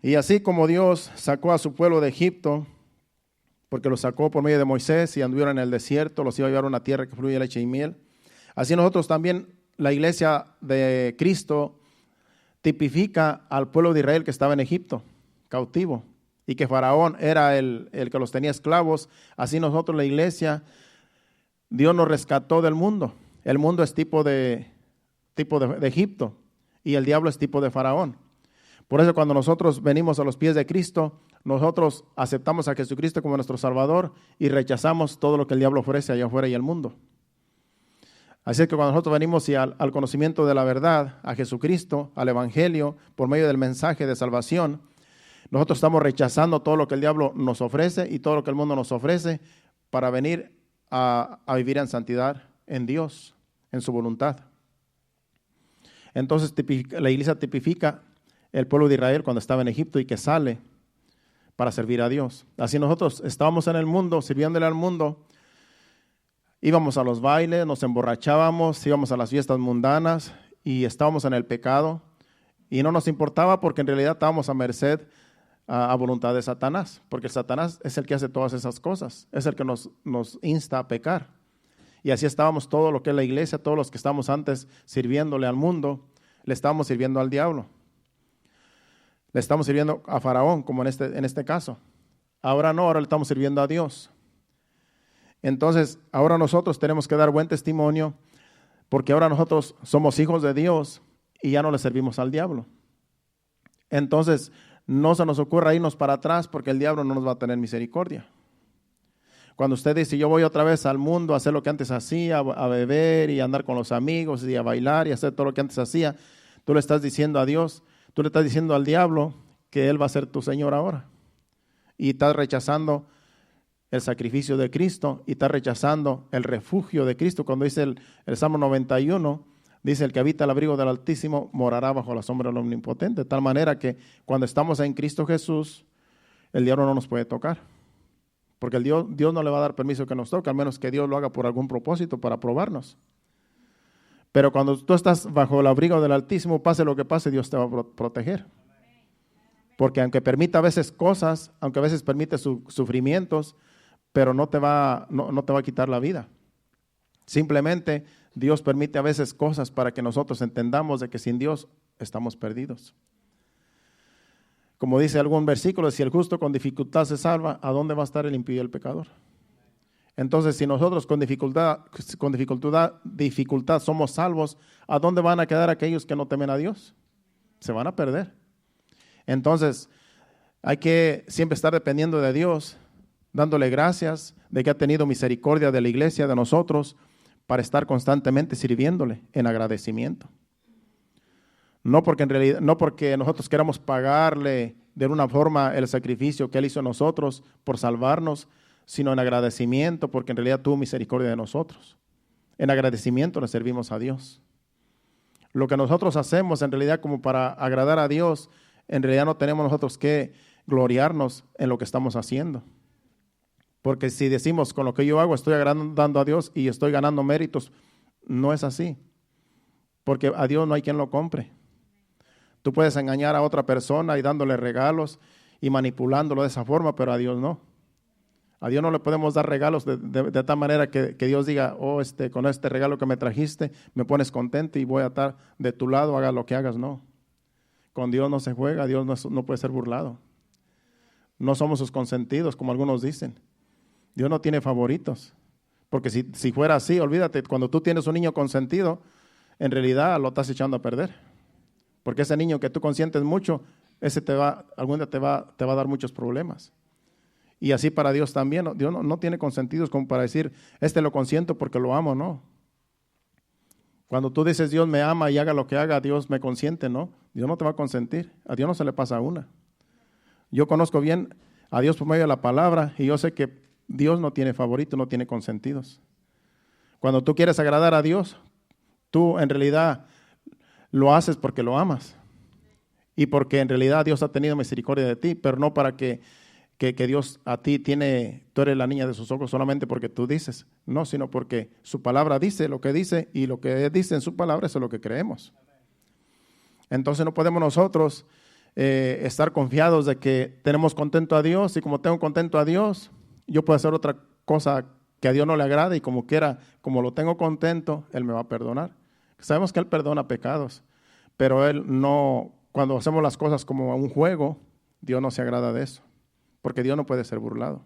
Y así como Dios sacó a su pueblo de Egipto, porque los sacó por medio de Moisés y anduvieron en el desierto, los iba a llevar a una tierra que fluye leche y miel. Así nosotros también, la iglesia de Cristo, tipifica al pueblo de Israel que estaba en Egipto, cautivo. Y que Faraón era el que los tenía esclavos. Así nosotros, la iglesia, Dios nos rescató del mundo. El mundo es tipo de Egipto y el diablo es tipo de Faraón. Por eso cuando nosotros venimos a los pies de Cristo, nosotros aceptamos a Jesucristo como nuestro Salvador y rechazamos todo lo que el diablo ofrece allá afuera y el mundo. Así es que cuando nosotros venimos al conocimiento de la verdad, a Jesucristo, al Evangelio, por medio del mensaje de salvación, nosotros estamos rechazando todo lo que el diablo nos ofrece y todo lo que el mundo nos ofrece para venir a vivir en santidad en Dios, en su voluntad. Entonces la iglesia tipifica el pueblo de Israel cuando estaba en Egipto y que sale para servir a Dios. Así nosotros estábamos en el mundo, sirviéndole al mundo, íbamos a los bailes, nos emborrachábamos, íbamos a las fiestas mundanas y estábamos en el pecado y no nos importaba porque en realidad estábamos a merced a voluntad de Satanás, porque Satanás es el que hace todas esas cosas, es el que nos insta a pecar. Y así estábamos todo lo que es la iglesia, todos los que estábamos antes sirviéndole al mundo, le estábamos sirviendo al diablo. Le estamos sirviendo a Faraón, como en este caso. Ahora no, ahora le estamos sirviendo a Dios. Entonces, ahora nosotros tenemos que dar buen testimonio, porque ahora nosotros somos hijos de Dios y ya no le servimos al diablo. Entonces, no se nos ocurra irnos para atrás porque el diablo no nos va a tener misericordia. Cuando usted dice, yo voy otra vez al mundo a hacer lo que antes hacía, a beber y a andar con los amigos y a bailar y a hacer todo lo que antes hacía, tú le estás diciendo a Dios, tú le estás diciendo al diablo que él va a ser tu Señor ahora. Y estás rechazando el sacrificio de Cristo y estás rechazando el refugio de Cristo. Cuando dice el Salmo 91, dice, el que habita el abrigo del Altísimo morará bajo la sombra del Omnipotente. De tal manera que cuando estamos en Cristo Jesús, el diablo no nos puede tocar. Porque Dios no le va a dar permiso que nos toque, al menos que Dios lo haga por algún propósito para probarnos. Pero cuando tú estás bajo el abrigo del Altísimo, pase lo que pase, Dios te va a proteger. Porque aunque permita a veces cosas, aunque a veces permite sufrimientos, pero no te va a quitar la vida. Simplemente Dios permite a veces cosas para que nosotros entendamos de que sin Dios estamos perdidos. Como dice algún versículo, si el justo con dificultad se salva, ¿a dónde va a estar el impío y el pecador? Entonces, si nosotros con dificultad somos salvos, ¿a dónde van a quedar aquellos que no temen a Dios? Se van a perder. Entonces, hay que siempre estar dependiendo de Dios, dándole gracias de que ha tenido misericordia de la iglesia, de nosotros, para estar constantemente sirviéndole en agradecimiento. No porque nosotros queramos pagarle de una forma el sacrificio que Él hizo en nosotros por salvarnos, sino en agradecimiento, porque en realidad tuvo misericordia de nosotros. En agradecimiento le servimos a Dios. Lo que nosotros hacemos en realidad como para agradar a Dios, en realidad no tenemos nosotros que gloriarnos en lo que estamos haciendo. Porque si decimos con lo que yo hago estoy agradando a Dios y estoy ganando méritos, no es así. Porque a Dios no hay quien lo compre. Tú puedes engañar a otra persona y dándole regalos y manipulándolo de esa forma, pero a Dios no. A Dios no le podemos dar regalos de tal manera que Dios diga, con este regalo que me trajiste, me pones contento y voy a estar de tu lado, haga lo que hagas. No. Con Dios no se juega, Dios no puede ser burlado. No somos sus consentidos, como algunos dicen. Dios no tiene favoritos. Porque si fuera así, olvídate, cuando tú tienes un niño consentido, en realidad lo estás echando a perder. Porque ese niño que tú consientes mucho, ese algún día te va a dar muchos problemas. Y así para Dios también. Dios no tiene consentidos como para decir, lo consiento porque lo amo, no. Cuando tú dices Dios me ama y haga lo que haga, Dios me consiente, no. Dios no te va a consentir. A Dios no se le pasa una. Yo conozco bien a Dios por medio de la palabra y yo sé que Dios no tiene favorito, no tiene consentidos. Cuando tú quieres agradar a Dios, tú en realidad lo haces porque lo amas. Y porque en realidad Dios ha tenido misericordia de ti, pero no para que Dios a ti tú eres la niña de sus ojos solamente porque tú dices. No, sino porque su palabra dice lo que dice y lo que dice en su palabra eso es lo que creemos. Entonces no podemos nosotros estar confiados de que tenemos contento a Dios y como tengo contento a Dios, yo puedo hacer otra cosa que a Dios no le agrade y como quiera, como lo tengo contento, Él me va a perdonar. Sabemos que Él perdona pecados, pero Él no, cuando hacemos las cosas como un juego, Dios no se agrada de eso. Porque Dios no puede ser burlado.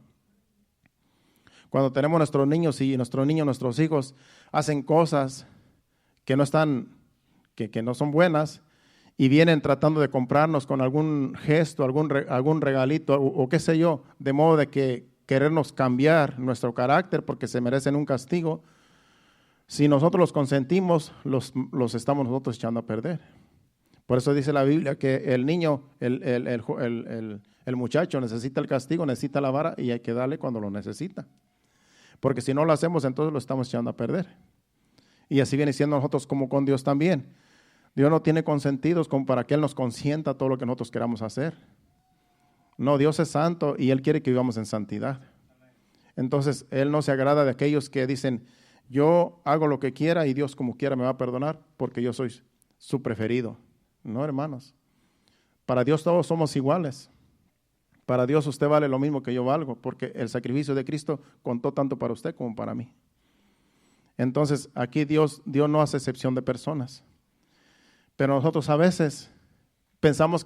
Cuando tenemos nuestros niños y nuestros hijos hacen cosas que no son buenas y vienen tratando de comprarnos con algún gesto, algún regalito o qué sé yo, de modo de que querernos cambiar nuestro carácter porque se merecen un castigo, si nosotros los consentimos, los estamos nosotros echando a perder. Por eso dice la Biblia que el niño, el muchacho necesita el castigo, necesita la vara y hay que darle cuando lo necesita. Porque si no lo hacemos, entonces lo estamos echando a perder. Y así viene siendo nosotros como con Dios también. Dios no tiene consentidos como para que Él nos consienta todo lo que nosotros queramos hacer. No, Dios es santo y Él quiere que vivamos en santidad. Entonces, Él no se agrada de aquellos que dicen, yo hago lo que quiera y Dios como quiera me va a perdonar porque yo soy su preferido. No, hermanos. Para Dios todos somos iguales. Para Dios usted vale lo mismo que yo valgo, porque el sacrificio de Cristo contó tanto para usted como para mí. Entonces, aquí Dios no hace excepción de personas. Pero nosotros a veces pensamos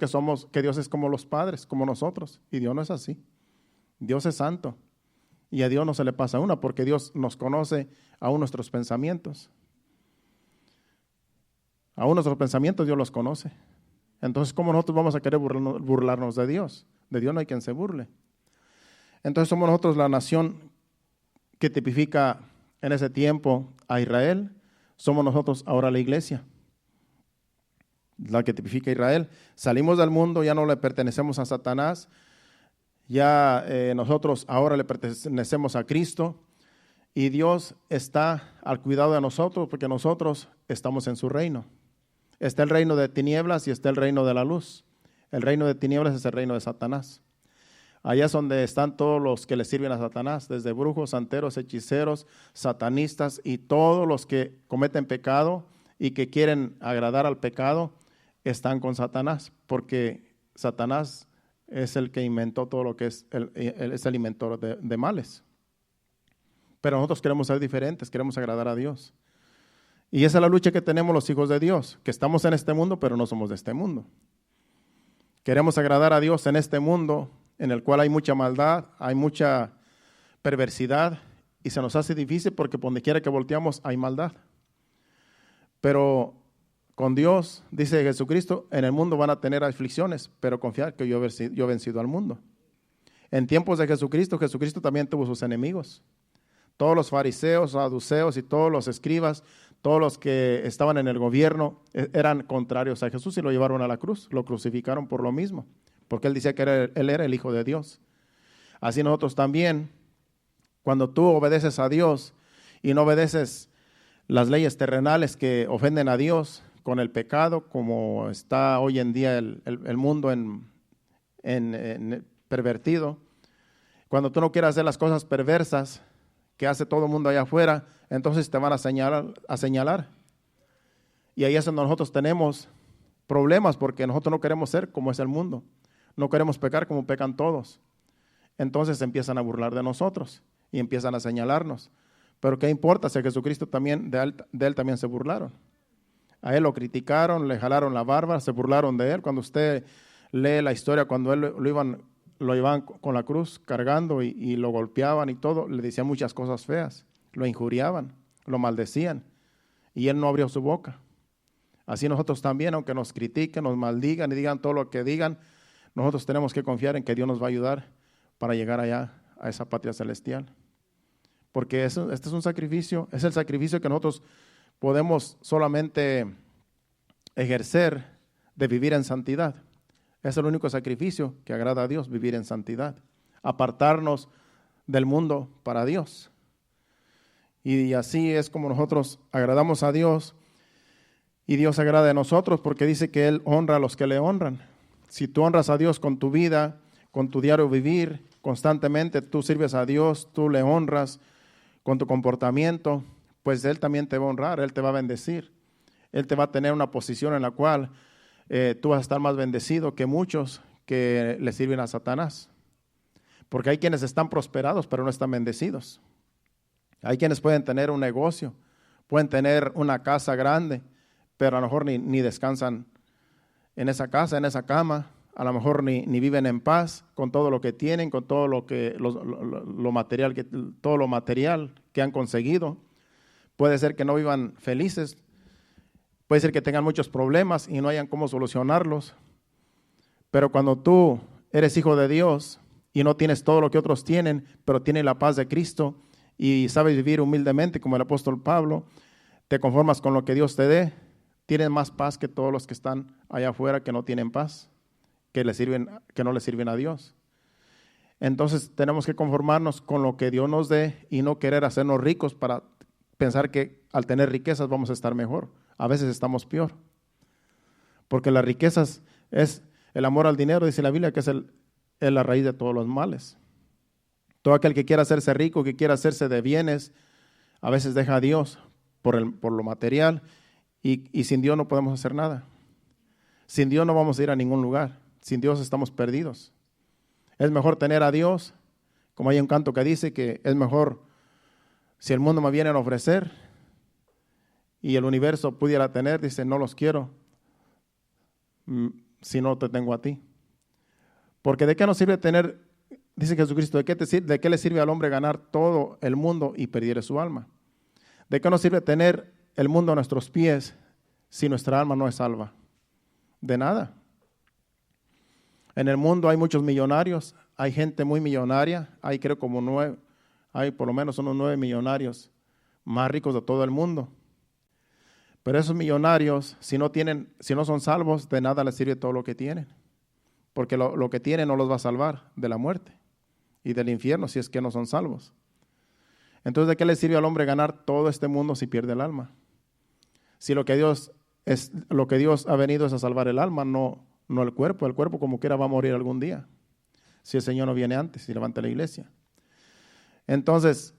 que Dios es como los padres, como nosotros, y Dios no es así. Dios es santo, y a Dios no se le pasa una, porque Dios nos conoce aún nuestros pensamientos. Aún nuestros pensamientos Dios los conoce. Entonces, ¿cómo nosotros vamos a querer burlarnos de Dios? De Dios no hay quien se burle. Entonces somos nosotros la nación que tipifica en ese tiempo a Israel. Somos nosotros ahora la iglesia, la que tipifica a Israel. Salimos del mundo, ya no le pertenecemos a Satanás. Ya nosotros ahora le pertenecemos a Cristo. Y Dios está al cuidado de nosotros porque nosotros estamos en su reino. Está el reino de tinieblas y está el reino de la luz. El reino de tinieblas es el reino de Satanás. Allá es donde están todos los que le sirven a Satanás, desde brujos, santeros, hechiceros, satanistas y todos los que cometen pecado y que quieren agradar al pecado están con Satanás, porque Satanás es el que inventó todo lo que es el inventor de males. Pero nosotros queremos ser diferentes, queremos agradar a Dios. Y esa es la lucha que tenemos los hijos de Dios, que estamos en este mundo, pero no somos de este mundo. Queremos agradar a Dios en este mundo en el cual hay mucha maldad, hay mucha perversidad, y se nos hace difícil porque por donde quiera que volteamos hay maldad. Pero con Dios, dice Jesucristo, en el mundo van a tener aflicciones, pero confiar que yo he vencido al mundo. En tiempos de Jesucristo, Jesucristo también tuvo sus enemigos. Todos los fariseos, saduceos y todos los escribas, todos los que estaban en el gobierno eran contrarios a Jesús y lo llevaron a la cruz, lo crucificaron por lo mismo, porque él decía que él era el Hijo de Dios. Así nosotros también, cuando tú obedeces a Dios y no obedeces las leyes terrenales que ofenden a Dios con el pecado, como está hoy en día el mundo en pervertido, cuando tú no quieres hacer las cosas perversas que hace todo el mundo allá afuera, entonces te van a señalar. Y ahí es donde nosotros tenemos problemas, porque nosotros no queremos ser como es el mundo. No queremos pecar como pecan todos. Entonces empiezan a burlar de nosotros y empiezan a señalarnos. Pero ¿qué importa si a Jesucristo también, de él también se burlaron? A él lo criticaron, le jalaron la barba, se burlaron de él. Cuando usted lee la historia, cuando él lo llevaban con la cruz cargando y lo golpeaban y todo, le decían muchas cosas feas, lo injuriaban, lo maldecían y él no abrió su boca. Así nosotros también, aunque nos critiquen, nos maldigan y digan todo lo que digan, nosotros tenemos que confiar en que Dios nos va a ayudar para llegar allá a esa patria celestial. Porque este es un sacrificio, es el sacrificio que nosotros podemos solamente ejercer de vivir en santidad. Es el único sacrificio que agrada a Dios, vivir en santidad, apartarnos del mundo para Dios. Y así es como nosotros agradamos a Dios y Dios agrada a nosotros, porque dice que Él honra a los que le honran. Si tú honras a Dios con tu vida, con tu diario vivir, constantemente tú sirves a Dios, tú le honras con tu comportamiento, pues Él también te va a honrar, Él te va a bendecir. Él te va a tener una posición en la cual tú vas a estar más bendecido que muchos que le sirven a Satanás. Porque hay quienes están prosperados, pero no están bendecidos. Hay quienes pueden tener un negocio, pueden tener una casa grande, pero a lo mejor ni descansan en esa casa, en esa cama. A lo mejor ni viven en paz con todo lo que tienen, con todo lo material, todo lo material que han conseguido. Puede ser que no vivan felices. Puede ser que tengan muchos problemas y no hayan cómo solucionarlos. Pero cuando tú eres hijo de Dios y no tienes todo lo que otros tienen, pero tienes la paz de Cristo y sabes vivir humildemente como el apóstol Pablo, te conformas con lo que Dios te dé, tienes más paz que todos los que están allá afuera que no tienen paz, que no le sirven a Dios. Entonces tenemos que conformarnos con lo que Dios nos dé y no querer hacernos ricos para pensar que al tener riquezas vamos a estar mejor. A veces estamos peor, porque las riquezas es el amor al dinero, dice la Biblia, que es la raíz de todos los males. Todo aquel que quiera hacerse rico, que quiera hacerse de bienes, a veces deja a Dios por lo material y sin Dios no podemos hacer nada. Sin Dios no vamos a ir a ningún lugar. Sin Dios estamos perdidos. Es mejor tener a Dios, como hay un canto que dice que es mejor si el mundo me viene a ofrecer y el universo pudiera tener, dice, no los quiero si no te tengo a ti. Porque ¿de qué nos sirve tener, dice Jesucristo, de qué le sirve al hombre ganar todo el mundo y perdiere su alma? ¿De qué nos sirve tener el mundo a nuestros pies si nuestra alma no es salva? De nada. En el mundo hay muchos millonarios, hay gente muy millonaria, hay creo hay por lo menos unos 9 millonarios más ricos de todo el mundo. Pero esos millonarios, si no son salvos, de nada les sirve todo lo que tienen. Porque lo que tienen no los va a salvar de la muerte y del infierno si es que no son salvos. Entonces, ¿de qué le sirve al hombre ganar todo este mundo si pierde el alma? Si lo que Dios ha venido es a salvar el alma, no el cuerpo. El cuerpo como quiera va a morir algún día, si el Señor no viene antes y levanta la iglesia. Entonces,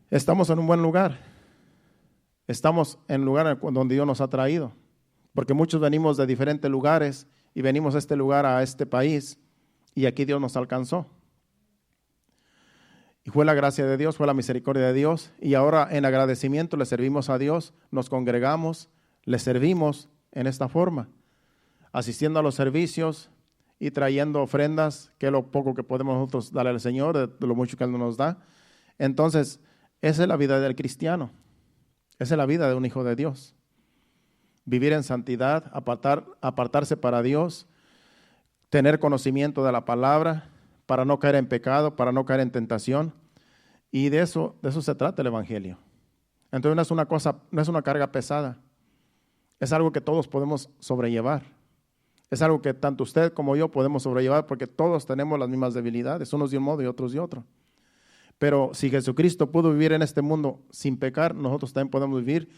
estamos en un buen lugar. estamos en el lugar donde Dios nos ha traído. Porque muchos venimos de diferentes lugares y venimos a este lugar, a este país, y aquí Dios nos alcanzó. Y fue la gracia de Dios, fue la misericordia de Dios, y ahora en agradecimiento le servimos a Dios, nos congregamos, le servimos en esta forma, asistiendo a los servicios y trayendo ofrendas, que es lo poco que podemos nosotros darle al Señor, de lo mucho que Él nos da. Entonces, esa es la vida del cristiano, esa es la vida de un hijo de Dios. Vivir en santidad, apartarse para Dios, tener conocimiento de la palabra, para no caer en pecado, para no caer en tentación. Y de eso se trata el Evangelio. Entonces no es una carga pesada. Es algo que todos podemos sobrellevar. Es algo que tanto usted como yo podemos sobrellevar porque todos tenemos las mismas debilidades, unos de un modo y otros de otro. Pero si Jesucristo pudo vivir en este mundo sin pecar, nosotros también podemos vivir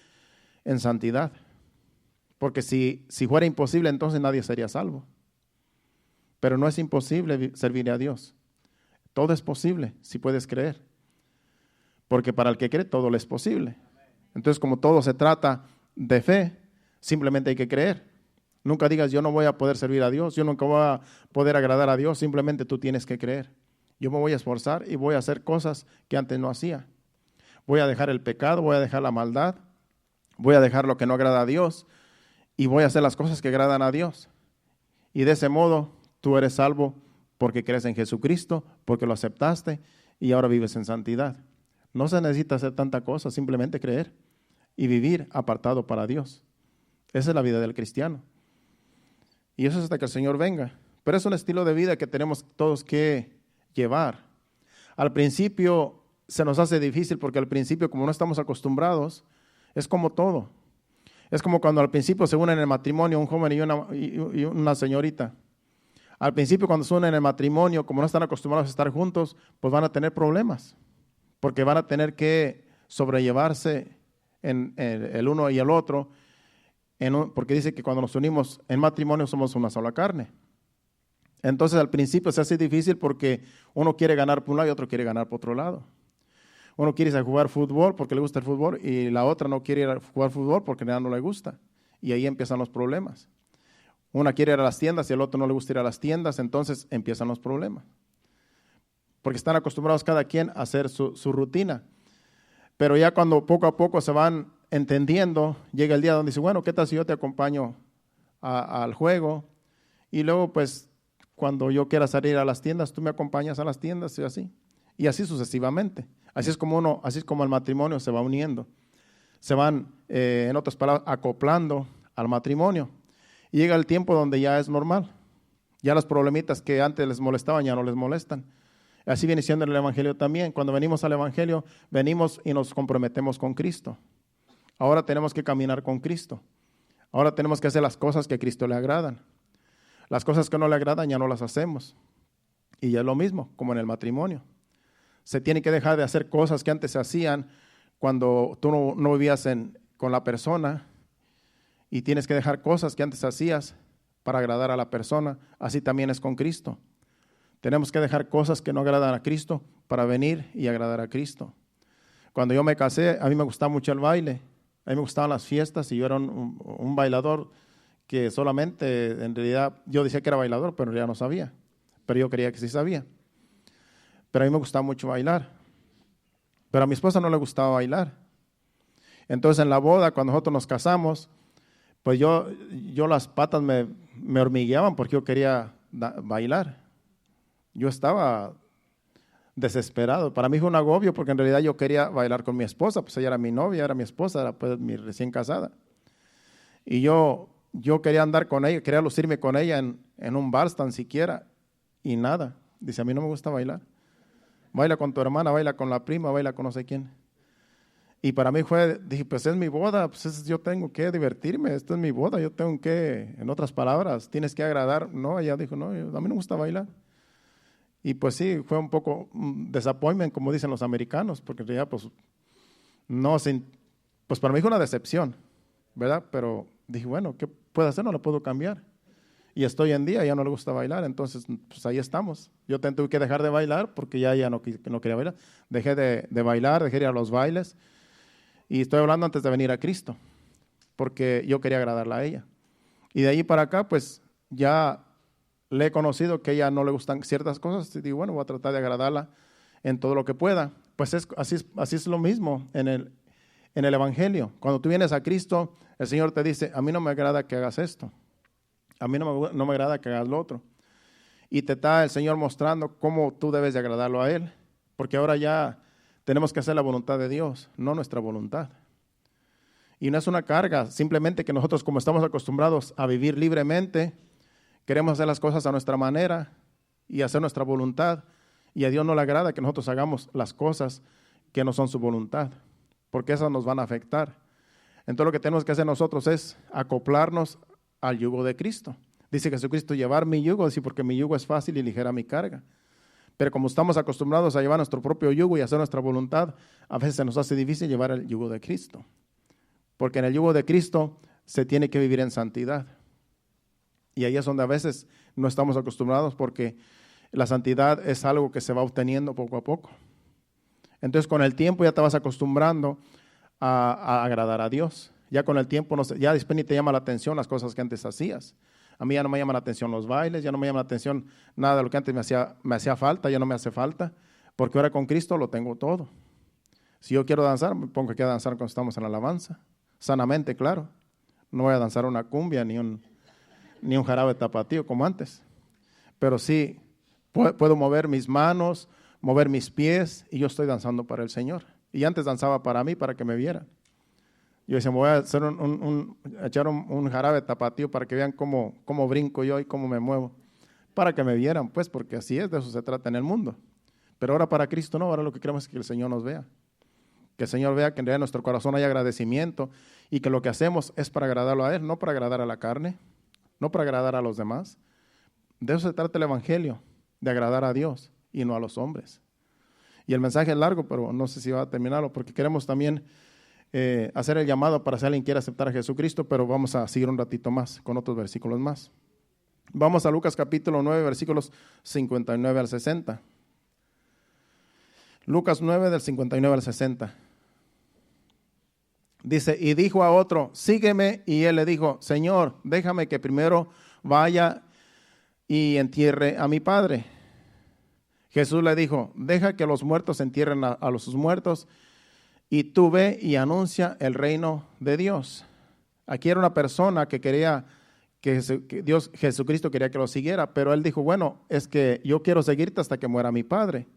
en santidad. Porque si fuera imposible, entonces nadie sería salvo. Pero no es imposible servir a Dios. Todo es posible si puedes creer. Porque para el que cree todo le es posible. Entonces, como todo se trata de fe, simplemente hay que creer. Nunca digas, yo no voy a poder servir a Dios, yo nunca voy a poder agradar a Dios, simplemente tú tienes que creer. Yo me voy a esforzar y voy a hacer cosas que antes no hacía. Voy a dejar el pecado, voy a dejar la maldad, voy a dejar lo que no agrada a Dios y voy a hacer las cosas que agradan a Dios. Y de ese modo tú eres salvo porque crees en Jesucristo, porque lo aceptaste y ahora vives en santidad. No se necesita hacer tanta cosa, simplemente creer y vivir apartado para Dios. Esa es la vida del cristiano. Y eso es hasta que el Señor venga. Pero es un estilo de vida que tenemos todos que llevar. Al principio se nos hace difícil porque al principio, como no estamos acostumbrados, es como todo. Es como cuando al principio se unen en el matrimonio un joven y una señorita. Al principio cuando se unen en el matrimonio, como no están acostumbrados a estar juntos, pues van a tener problemas. Porque van a tener que sobrellevarse en el uno y el otro. Porque dice que cuando nos unimos en matrimonio somos una sola carne. Entonces al principio se hace difícil porque uno quiere ganar por un lado y otro quiere ganar por otro lado. Uno quiere ir a jugar fútbol porque le gusta el fútbol y la otra no quiere ir a jugar fútbol porque ya no le gusta. Y ahí empiezan los problemas. Una quiere ir a las tiendas y el otro no le gusta ir a las tiendas, entonces empiezan los problemas. Porque están acostumbrados cada quien a hacer su rutina. Pero ya cuando poco a poco se van entendiendo, llega el día donde dice, bueno, ¿qué tal si yo te acompaño al juego? Y luego, pues, cuando yo quiera salir a las tiendas, tú me acompañas a las tiendas y así. Y así sucesivamente. Así es como el matrimonio se va uniendo. Se van, en otras palabras, acoplando al matrimonio. Y llega el tiempo donde ya es normal. Ya los problemitas que antes les molestaban ya no les molestan. Así viene siendo en el Evangelio también. Cuando venimos al Evangelio, venimos y nos comprometemos con Cristo. Ahora tenemos que caminar con Cristo. Ahora tenemos que hacer las cosas que a Cristo le agradan. Las cosas que no le agradan ya no las hacemos. Y ya es lo mismo, como en el matrimonio. Se tiene que dejar de hacer cosas que antes se hacían cuando tú no vivías con la persona. Y tienes que dejar cosas que antes hacías para agradar a la persona. Así también es con Cristo. Tenemos que dejar cosas que no agradan a Cristo para venir y agradar a Cristo. Cuando yo me casé, a mí me gustaba mucho el baile. A mí me gustaban las fiestas y yo era un bailador que solamente, en realidad, yo decía que era bailador, pero en realidad no sabía. Pero yo creía que sí sabía. Pero a mí me gustaba mucho bailar. Pero a mi esposa no le gustaba bailar. Entonces en la boda, cuando nosotros nos casamos, pues yo las patas me hormigueaban porque yo quería bailar. Yo estaba desesperado. Para mí fue un agobio porque en realidad yo quería bailar con mi esposa, pues ella era mi novia, era mi esposa, era pues mi recién casada. Y yo quería andar con ella, quería lucirme con ella en un vals tan siquiera y nada. Dice, a mí no me gusta bailar. Baila con tu hermana, baila con la prima, baila con no sé quién. Y para mí dije, pues es mi boda, pues yo tengo que divertirme, esto es mi boda, yo tengo que, en otras palabras, tienes que agradar. No, ella dijo, no, a mí no me gusta bailar. Y pues sí, fue un poco disappointment, como dicen los americanos, porque en realidad, pues, pues para mí fue una decepción, ¿verdad? Pero dije, bueno, ¿qué puedo hacer? No lo puedo cambiar. Y estoy en día, ya no le gusta bailar, entonces, pues ahí estamos. Yo tuve que dejar de bailar porque ya no quería bailar. Dejé de bailar, dejé de ir a los bailes. Y estoy hablando antes de venir a Cristo, porque yo quería agradarla a ella. Y de ahí para acá, pues ya le he conocido que a ella no le gustan ciertas cosas. Y digo, bueno, voy a tratar de agradarla en todo lo que pueda. Pues así es lo mismo en el Evangelio. Cuando tú vienes a Cristo, el Señor te dice, a mí no me agrada que hagas esto. A mí no me agrada que hagas lo otro. Y te está el Señor mostrando cómo tú debes de agradarlo a Él. Porque ahora ya tenemos que hacer la voluntad de Dios, no nuestra voluntad. Y no es una carga, simplemente que nosotros, como estamos acostumbrados a vivir libremente, queremos hacer las cosas a nuestra manera y hacer nuestra voluntad. Y a Dios no le agrada que nosotros hagamos las cosas que no son su voluntad, porque esas nos van a afectar. Entonces lo que tenemos que hacer nosotros es acoplarnos al yugo de Cristo. Dice Jesucristo, llevar mi yugo, dice, porque mi yugo es fácil y ligera mi carga. Pero como estamos acostumbrados a llevar nuestro propio yugo y hacer nuestra voluntad, a veces se nos hace difícil llevar el yugo de Cristo. Porque en el yugo de Cristo se tiene que vivir en santidad. Y ahí es donde a veces no estamos acostumbrados, porque la santidad es algo que se va obteniendo poco a poco. Entonces con el tiempo ya te vas acostumbrando a agradar a Dios. Ya con el tiempo, ya después ni te llama la atención las cosas que antes hacías. A mí ya no me llama la atención los bailes, ya no me llama la atención nada de lo que antes me hacía falta, ya no me hace falta, porque ahora con Cristo lo tengo todo. Si yo quiero danzar, me pongo aquí a danzar cuando estamos en la alabanza. Sanamente, claro. No voy a danzar una cumbia ni un jarabe tapatío como antes. Pero sí, puedo mover mis manos, mover mis pies, y yo estoy danzando para el Señor. Y antes danzaba para mí, para que me vieran. Yo decía, me voy a hacer echar un jarabe tapatío para que vean cómo brinco yo y cómo me muevo. Para que me vieran, pues, porque así es, de eso se trata en el mundo. Pero ahora para Cristo no, ahora lo que queremos es que el Señor nos vea. Que el Señor vea que en realidad en nuestro corazón hay agradecimiento y que lo que hacemos es para agradarlo a Él, no para agradar a la carne, no para agradar a los demás. De eso se trata el Evangelio, de agradar a Dios y no a los hombres. Y el mensaje es largo, pero no sé si va a terminarlo, porque queremos también hacer el llamado para si alguien quiere aceptar a Jesucristo, pero vamos a seguir un ratito más con otros versículos más. Vamos a Lucas capítulo 9, versículos 59 al 60. Lucas 9, del 59 al 60. Dice, y dijo a otro, sígueme, y él le dijo, Señor, déjame que primero vaya y entierre a mi padre. Jesús le dijo, deja que los muertos entierren a sus muertos, y tú ve y anuncia el reino de Dios. Aquí era una persona que quería que Jesucristo quería que lo siguiera, pero él dijo, bueno, es que yo quiero seguirte hasta que muera mi padre.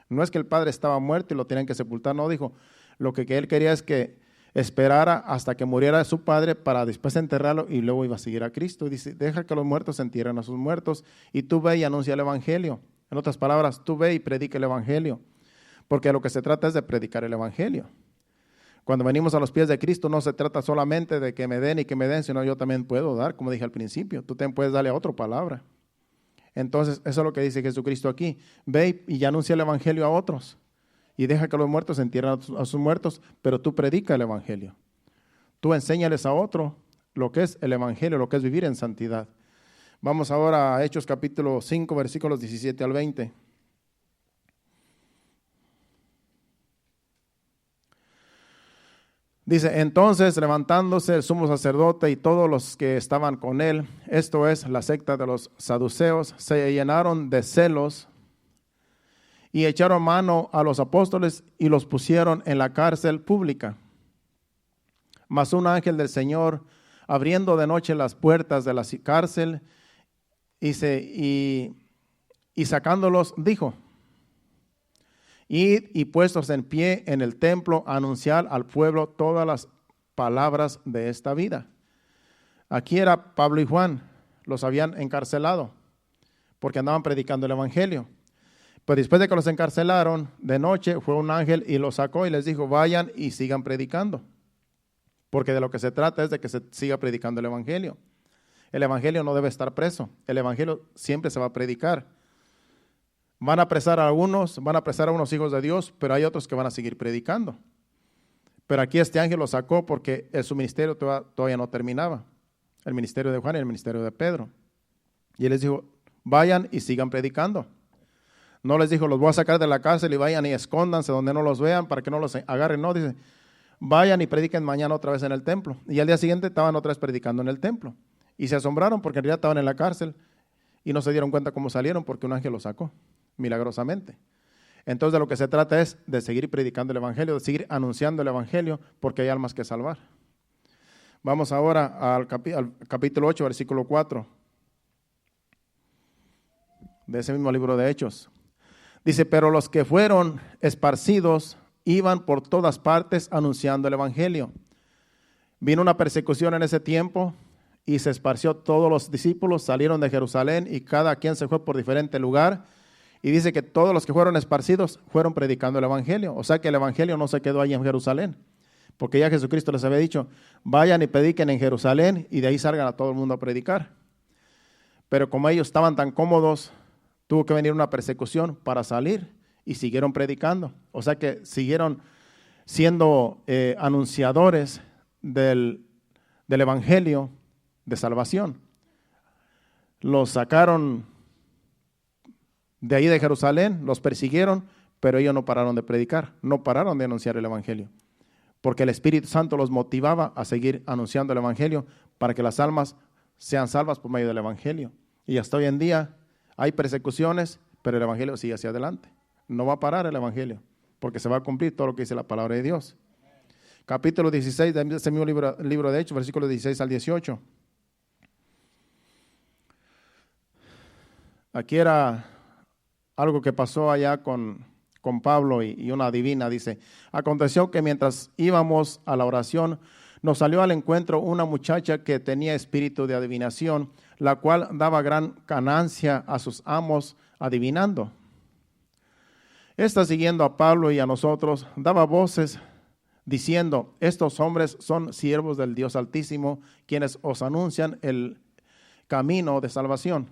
No es que el padre estaba muerto y lo tenían que sepultar, no, dijo, lo que él quería es que esperara hasta que muriera su padre para después enterrarlo y luego iba a seguir a Cristo. Y dice, deja que los muertos entierren a sus muertos y tú ve y anuncia el Evangelio. En otras palabras, tú ve y predica el Evangelio, porque lo que se trata es de predicar el Evangelio. Cuando venimos a los pies de Cristo no se trata solamente de que me den y que me den, sino yo también puedo dar, como dije al principio, tú también puedes darle a otra palabra. Entonces, eso es lo que dice Jesucristo aquí. Ve y anuncia el Evangelio a otros y deja que los muertos entierren a sus muertos, pero tú predica el Evangelio. Tú enséñales a otro lo que es el Evangelio, lo que es vivir en santidad. Vamos ahora a Hechos capítulo 5, versículos 17 al 20. Dice, entonces levantándose el sumo sacerdote y todos los que estaban con él, esto es la secta de los saduceos, se llenaron de celos y echaron mano a los apóstoles y los pusieron en la cárcel pública. Mas un ángel del Señor, abriendo de noche las puertas de la cárcel y sacándolos, dijo, id y puestos en pie en el templo, anunciar al pueblo todas las palabras de esta vida. Aquí era Pablo y Juan, los habían encarcelado porque andaban predicando el Evangelio. Pero después de que los encarcelaron, de noche fue un ángel y los sacó y les dijo, vayan y sigan predicando. Porque de lo que se trata es de que se siga predicando el Evangelio. El Evangelio no debe estar preso, el Evangelio siempre se va a predicar. Van a apresar a algunos, van a apresar a unos hijos de Dios, pero hay otros que van a seguir predicando. Pero aquí este ángel lo sacó porque su ministerio todavía no terminaba. El ministerio de Juan y el ministerio de Pedro. Y él les dijo, vayan y sigan predicando. No les dijo, los voy a sacar de la cárcel y vayan y escóndanse donde no los vean para que no los agarren. No, dice, vayan y prediquen mañana otra vez en el templo. Y al día siguiente estaban otra vez predicando en el templo. Y se asombraron porque en realidad estaban en la cárcel y no se dieron cuenta cómo salieron porque un ángel los sacó milagrosamente. Entonces de lo que se trata es de seguir predicando el evangelio, de seguir anunciando el evangelio, porque hay almas que salvar. Vamos ahora al capítulo 8, versículo 4, de ese mismo libro de Hechos. Dice, pero los que fueron esparcidos iban por todas partes anunciando el evangelio. Vino una persecución en ese tiempo y se esparció. Todos los discípulos salieron de Jerusalén y cada quien se fue por diferente lugar. Y dice que todos los que fueron esparcidos fueron predicando el evangelio. O sea que el evangelio no se quedó ahí en Jerusalén, porque ya Jesucristo les había dicho, vayan y prediquen en Jerusalén y de ahí salgan a todo el mundo a predicar. Pero como ellos estaban tan cómodos, tuvo que venir una persecución para salir y siguieron predicando. O sea que siguieron siendo anunciadores del evangelio de salvación. Los sacaron de ahí de Jerusalén, los persiguieron, pero ellos no pararon de predicar, no pararon de anunciar el evangelio, porque el Espíritu Santo los motivaba a seguir anunciando el evangelio para que las almas sean salvas por medio del evangelio. Y hasta hoy en día hay persecuciones, pero el evangelio sigue hacia adelante. No va a parar el evangelio, porque se va a cumplir todo lo que dice la palabra de Dios. Capítulo 16 de ese mismo libro de Hechos, versículos 16 al 18. Aquí era algo que pasó allá con Pablo y una divina. Dice, aconteció que mientras íbamos a la oración, nos salió al encuentro una muchacha que tenía espíritu de adivinación, la cual daba gran ganancia a sus amos adivinando. Esta, siguiendo a Pablo y a nosotros, daba voces diciendo, estos hombres son siervos del Dios Altísimo, quienes os anuncian el camino de salvación.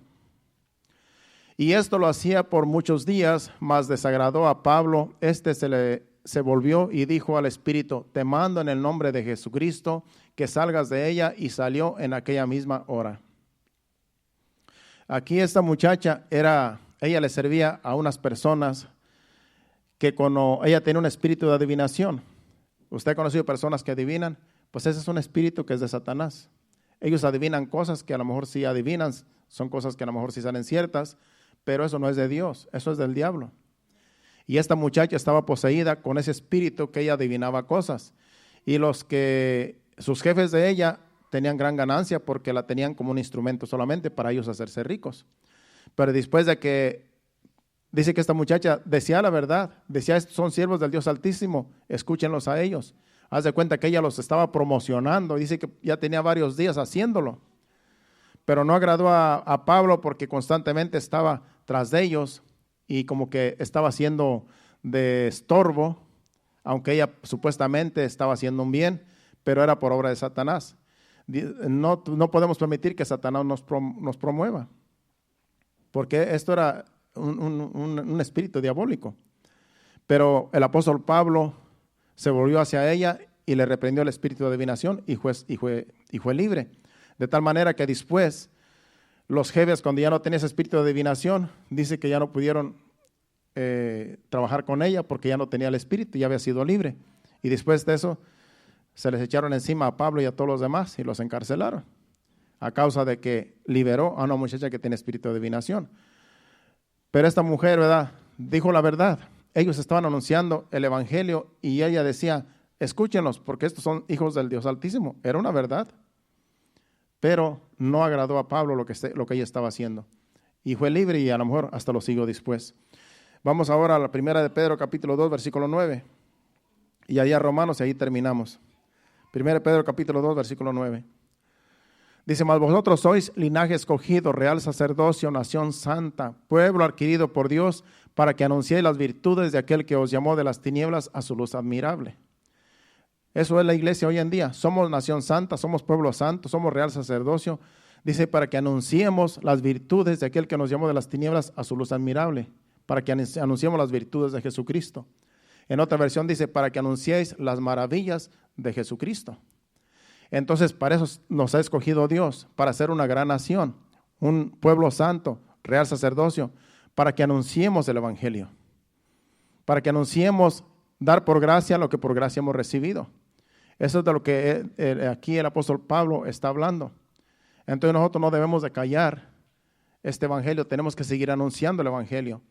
Y esto lo hacía por muchos días, mas desagradó a Pablo. Se volvió y dijo al espíritu, te mando en el nombre de Jesucristo que salgas de ella, y salió en aquella misma hora. Aquí esta muchacha ella le servía a unas personas que ella tenía un espíritu de adivinación. ¿Usted ha conocido personas que adivinan? Pues ese es un espíritu que es de Satanás. Ellos adivinan cosas que a lo mejor sí adivinan, son cosas que a lo mejor sí salen ciertas, pero eso no es de Dios, eso es del diablo. Y esta muchacha estaba poseída con ese espíritu que ella adivinaba cosas. Y sus jefes de ella tenían gran ganancia porque la tenían como un instrumento solamente para ellos hacerse ricos. Pero después de que dice que esta muchacha decía la verdad, decía, son siervos del Dios Altísimo, escúchenlos a ellos. Haz de cuenta que ella los estaba promocionando, dice que ya tenía varios días haciéndolo. Pero no agradó a Pablo porque constantemente estaba tras de ellos y como que estaba haciendo de estorbo, aunque ella supuestamente estaba haciendo un bien, pero era por obra de Satanás. No podemos permitir que Satanás nos promueva, porque esto era un espíritu diabólico. Pero el apóstol Pablo se volvió hacia ella y le reprendió el espíritu de adivinación y fue libre. De tal manera que después los jefes, cuando ya no tenía ese espíritu de adivinación, dice que ya no pudieron trabajar con ella porque ya no tenía el espíritu, ya había sido libre. Y después de eso se les echaron encima a Pablo y a todos los demás y los encarcelaron a causa de que liberó a una muchacha que tiene espíritu de adivinación. Pero esta mujer, ¿verdad?, dijo la verdad. Ellos estaban anunciando el evangelio y ella decía, escúchenlos porque estos son hijos del Dios Altísimo. Era una verdad. Pero no agradó a Pablo lo que ella estaba haciendo. Y fue libre y a lo mejor hasta lo siguió después. Vamos ahora a la primera de Pedro, capítulo 2, versículo 9. Y allá a Romanos, y ahí terminamos. Primera de Pedro, capítulo 2, versículo 9. Dice, mas vosotros sois linaje escogido, real sacerdocio, nación santa, pueblo adquirido por Dios, para que anunciéis las virtudes de aquel que os llamó de las tinieblas a su luz admirable. Eso es la iglesia hoy en día. Somos nación santa, somos pueblo santo, somos real sacerdocio. Dice, para que anunciemos las virtudes de aquel que nos llamó de las tinieblas a su luz admirable. Para que anunciemos las virtudes de Jesucristo. En otra versión dice, para que anunciéis las maravillas de Jesucristo. Entonces, para eso nos ha escogido Dios, para ser una gran nación, un pueblo santo, real sacerdocio, para que anunciemos el evangelio. Para que anunciemos dar por gracia lo que por gracia hemos recibido. Eso es de lo que aquí el apóstol Pablo está hablando. Entonces nosotros no debemos de callar este evangelio, tenemos que seguir anunciando el evangelio,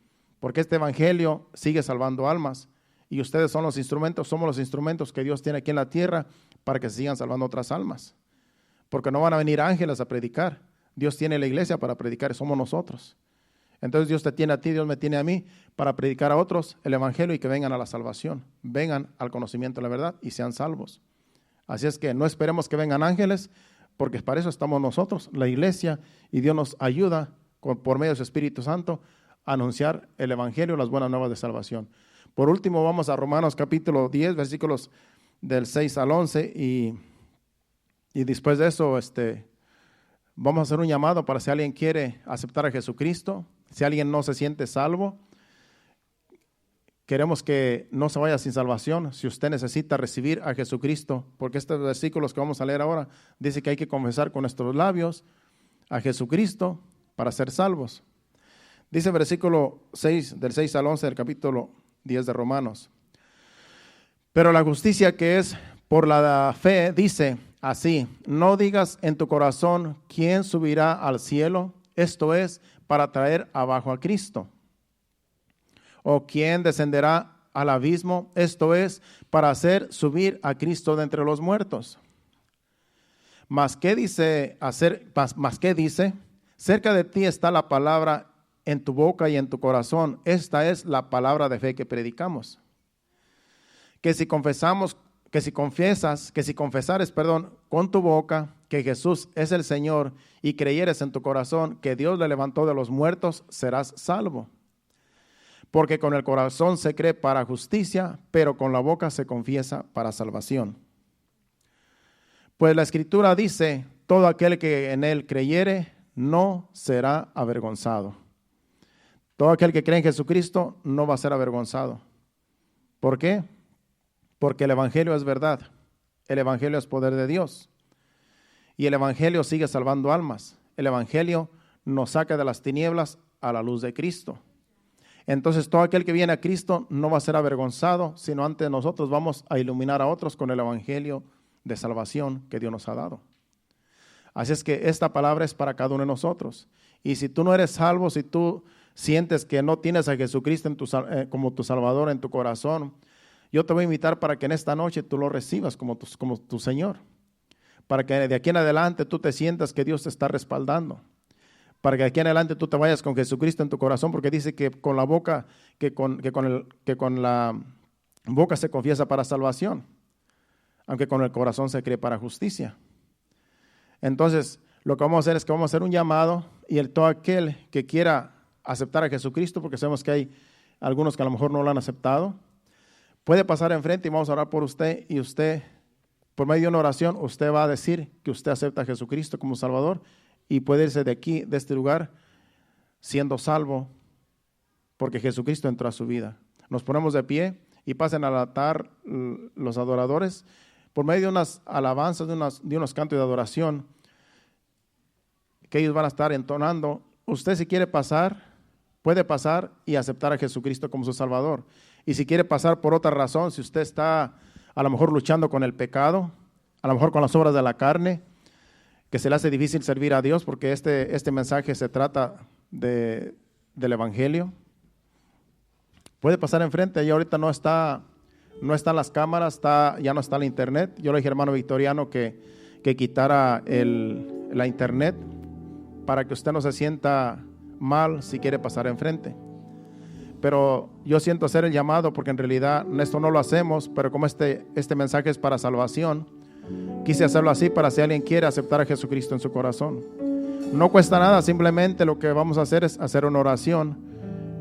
porque este evangelio sigue salvando almas y ustedes son los instrumentos, somos los instrumentos que Dios tiene aquí en la tierra para que se sigan salvando otras almas, porque no van a venir ángeles a predicar. Dios tiene la iglesia para predicar, somos nosotros. Entonces Dios te tiene a ti, Dios me tiene a mí para predicar a otros el evangelio y que vengan a la salvación, vengan al conocimiento de la verdad y sean salvos. Así es que no esperemos que vengan ángeles, porque para eso estamos nosotros, la iglesia, y Dios nos ayuda por medio de su Espíritu Santo a anunciar el evangelio, las buenas nuevas de salvación. Por último, vamos a Romanos capítulo 10, versículos del 6 al 11, y después de eso vamos a hacer un llamado para si alguien quiere aceptar a Jesucristo, si alguien no se siente salvo. Queremos que no se vaya sin salvación. Si usted necesita recibir a Jesucristo, porque estos versículos que vamos a leer ahora dice que hay que confesar con nuestros labios a Jesucristo para ser salvos. Dice el versículo 6, del 6 al 11 del capítulo 10 de Romanos. Pero la justicia que es por la fe dice así: no digas en tu corazón quién subirá al cielo, esto es, para traer abajo a Cristo. O quién descenderá al abismo, esto es, para hacer subir a Cristo de entre los muertos. Mas qué dice, cerca de ti está la palabra en tu boca y en tu corazón. Esta es la palabra de fe que predicamos. Que si confesares, con tu boca que Jesús es el Señor y creyeres en tu corazón que Dios le levantó de los muertos, serás salvo. Porque con el corazón se cree para justicia, pero con la boca se confiesa para salvación. Pues la Escritura dice: todo aquel que en él creyere no será avergonzado. Todo aquel que cree en Jesucristo no va a ser avergonzado. ¿Por qué? Porque el evangelio es verdad. El evangelio es poder de Dios. Y el evangelio sigue salvando almas. El evangelio nos saca de las tinieblas a la luz de Cristo. Entonces todo aquel que viene a Cristo no va a ser avergonzado, sino antes nosotros vamos a iluminar a otros con el evangelio de salvación que Dios nos ha dado. Así es que esta palabra es para cada uno de nosotros. Y si tú no eres salvo, si tú sientes que no tienes a Jesucristo como tu Salvador en tu corazón, yo te voy a invitar para que en esta noche tú lo recibas como tu Señor. Para que de aquí en adelante tú te sientas que Dios te está respaldando. Para que de aquí en adelante tú te vayas con Jesucristo en tu corazón, porque dice que con la boca, que con la boca se confiesa para salvación, aunque con el corazón se cree para justicia. Entonces, lo que vamos a hacer es que vamos a hacer un llamado, y todo aquel que quiera aceptar a Jesucristo, porque sabemos que hay algunos que a lo mejor no lo han aceptado, puede pasar enfrente y vamos a orar por usted, y usted, por medio de una oración, usted va a decir que usted acepta a Jesucristo como Salvador, y puede irse de aquí, de este lugar, siendo salvo, porque Jesucristo entró a su vida. Nos ponemos de pie y pasen al altar los adoradores, por medio de unas alabanzas, de unos cantos de adoración, que ellos van a estar entonando. Usted, si quiere pasar, puede pasar y aceptar a Jesucristo como su Salvador. Y si quiere pasar por otra razón, si usted está a lo mejor luchando con el pecado, a lo mejor con las obras de la carne, que se le hace difícil servir a Dios, porque este mensaje se trata del evangelio, puede pasar enfrente. Ahí ahorita no están las cámaras, ya no está la internet. Yo le dije al hermano Victoriano que quitara la internet para que usted no se sienta mal si quiere pasar enfrente. Pero yo siento hacer el llamado, porque en realidad esto no lo hacemos, pero como este mensaje es para salvación, quise hacerlo así para si alguien quiere aceptar a Jesucristo en su corazón. No cuesta nada, simplemente lo que vamos a hacer es hacer una oración,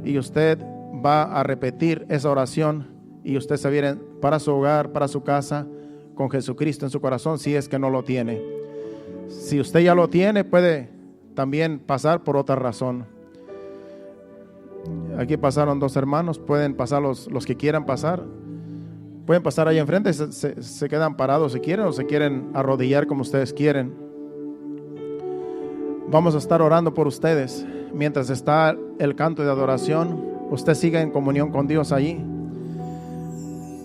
y usted va a repetir esa oración, y usted se viene para su hogar, para su casa, con Jesucristo en su corazón, si es que no lo tiene. Si usted ya lo tiene, puede también pasar por otra razón. Aquí pasaron dos hermanos, pueden pasar los que quieran pasar. Pueden pasar ahí enfrente, se quedan parados si quieren, o se quieren arrodillar como ustedes quieren. Vamos a estar orando por ustedes. Mientras está el canto de adoración, usted siga en comunión con Dios allí.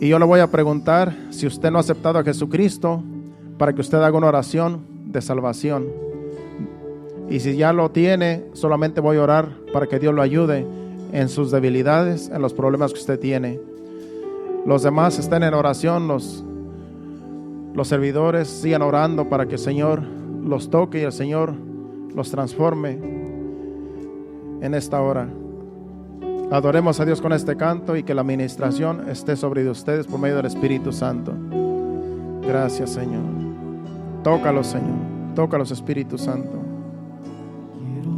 Y yo le voy a preguntar si usted no ha aceptado a Jesucristo, para que usted haga una oración de salvación. Y si ya lo tiene, solamente voy a orar para que Dios lo ayude en sus debilidades, en los problemas que usted tiene. Los demás estén en oración, los servidores sigan orando para que el Señor los toque y el Señor los transforme en esta hora. Adoremos a Dios con este canto y que la administración esté sobre ustedes por medio del Espíritu Santo. Gracias, Señor. Tócalos, Señor. Tócalos, Espíritu Santo. Quiero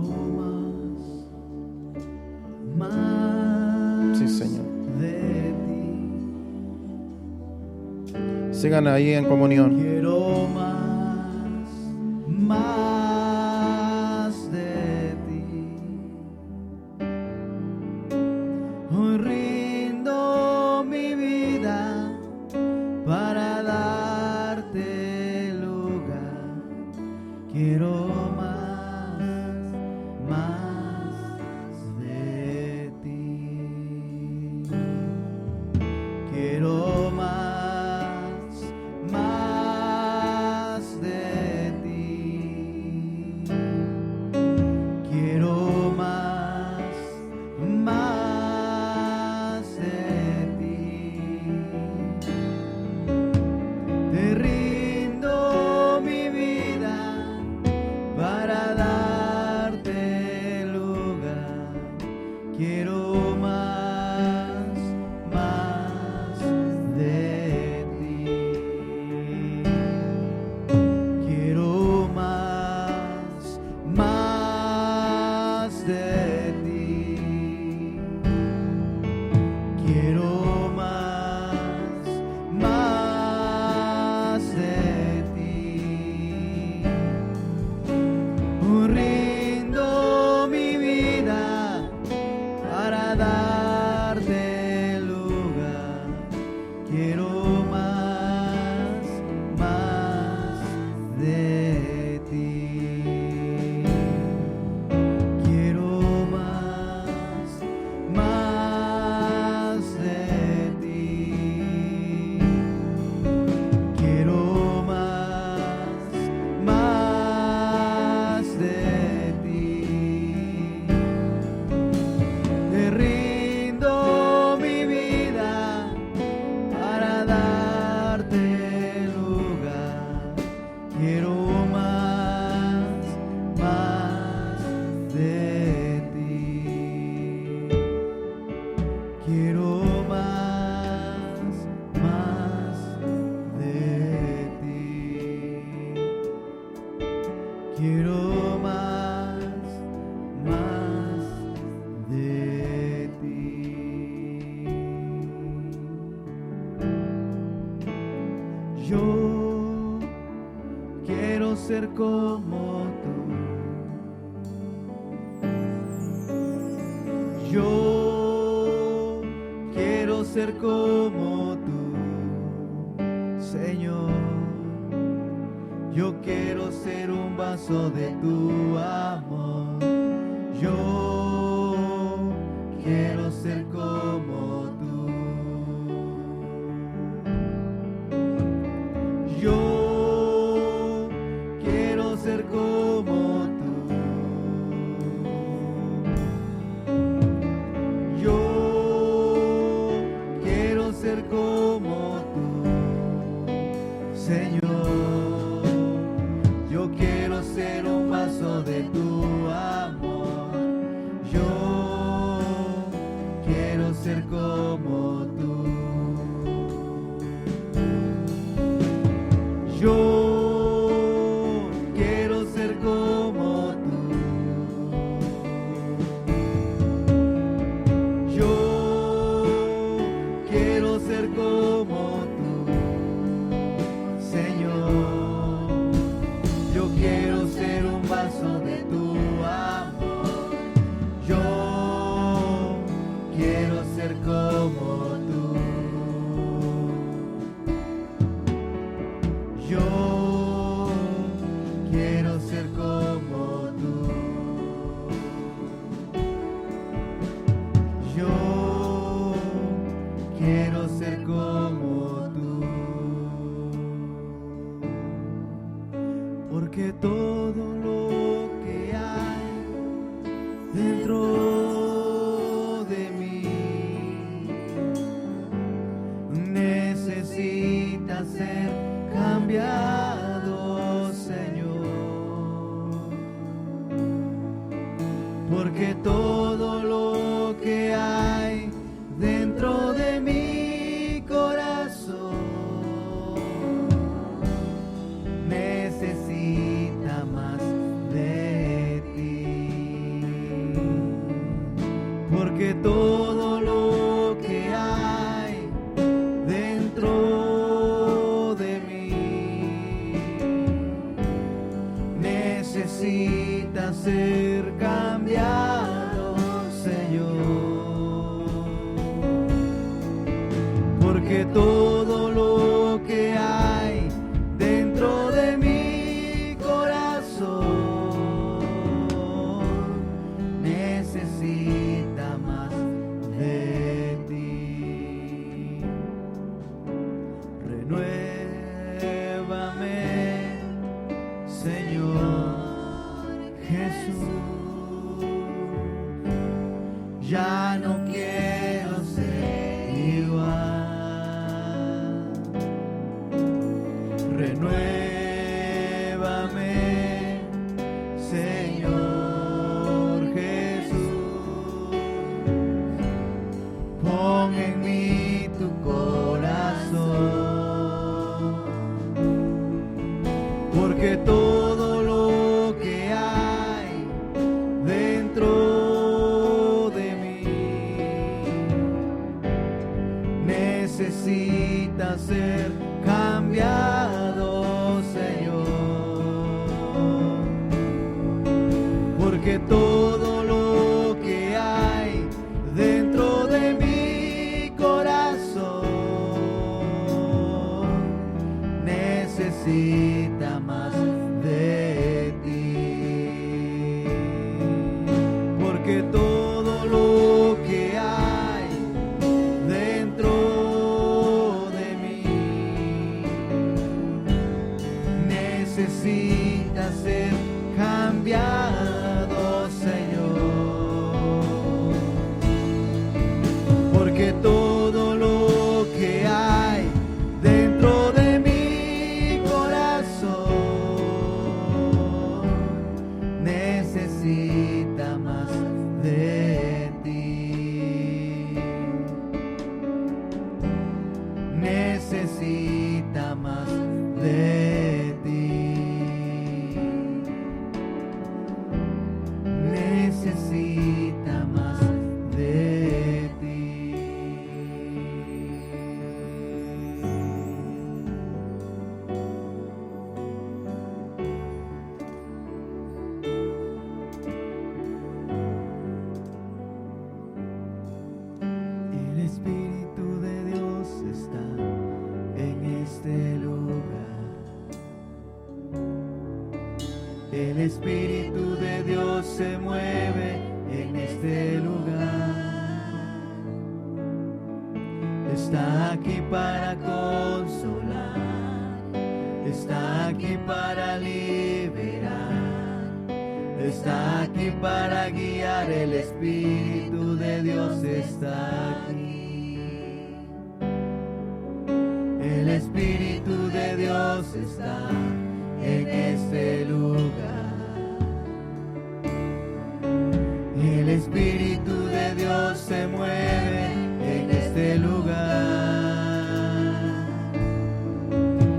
más Sí, Señor. de ti. Sigan ahí en comunión. Quiero más de ti. Hoy rindo mi vida para darte lugar. Quiero más de ti. Quiero más de ti. Quiero más de ti. Te rindo mi vida para darte lugar. Quiero más de ti. Quiero más de ti. Quiero más de ti. Rindo mi vida para darte lugar. Quiero más de ti. Quiero más de ti. Quiero más de ti. Te rindo mi vida para darte lugar. Quiero más de ti. Quiero más de ti. Quiero más de ti. Yo quiero ser como tú. Yo quiero ser como tú, Señor. Yo quiero ser un vaso de tu amor. Yo quiero ser como tú. Yo quiero ser como tú. Yo quiero ser como tú, Señor. Yo quiero ser un vaso de tu amor. Yo quiero ser como tú. Yo quiero ser como tú. Yo quiero ser como tú, Señor. Yo quiero ser un vaso de tu amor. Yo quiero ser como tú. Yo quiero ser como tú. Yo quiero ser como porque todo lo que hay dentro de mí necesita ser cambiado, Señor, porque todo lo que hay dentro de mi corazón necesita más de ti, porque todo lo que hay dentro de mí necesita ser cambiado, Señor, porque todo lo que hay dentro de mi corazón necesita más de ti. Renuévame, Señor Jesús, ya no quiero ser igual. Renuévame, Señor Jesús, pon en mí tu corazón, porque todo lo que hay dentro de mí necesita ser cambiado, Señor, porque todo lo que hay dentro de mi corazón necesita más de ti, porque todo lo que hay dentro de mí necesita ser cambiado, Señor, porque todo lo que hay dentro de mi corazón necesita más de ti, necesita más de ti, necesita más de ti. El Espíritu de Dios está en este lugar. El Espíritu de Dios se mueve en este lugar. Está aquí para consolar, está aquí para liberar, está aquí para guiar. El Espíritu de Dios está aquí. El Espíritu de Dios está en este lugar. El Espíritu de Dios se mueve en este lugar.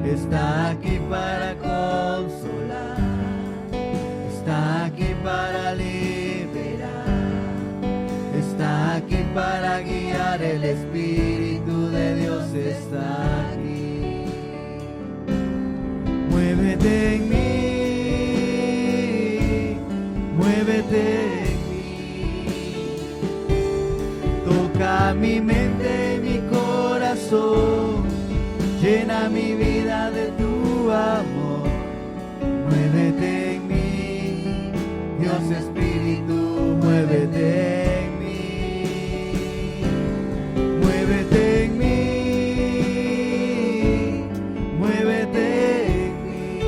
Está aquí para consolar, está aquí para liberar, está aquí para guiar. El Espíritu de Dios está aquí. Muévete en mí, muévete en mí, toca mi mente y mi corazón, llena mi vida de tu amor. Muévete en mí, Dios Espíritu, muévete en mí, muévete en mí, muévete en mí,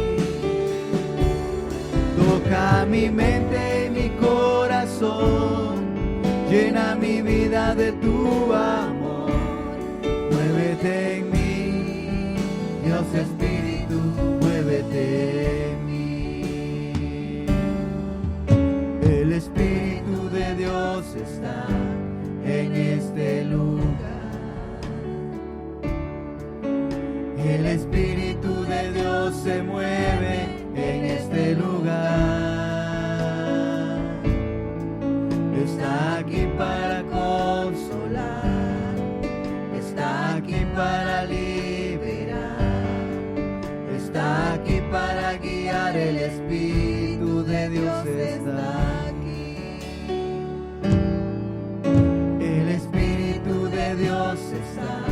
Espíritu, muévete en mí. El Espíritu de Dios está en este lugar. El Espíritu de Dios se mueve en este lugar. Está aquí para consolar, está aquí para liberar, está aquí para guiar. El Espíritu de Dios está aquí. El Espíritu de Dios está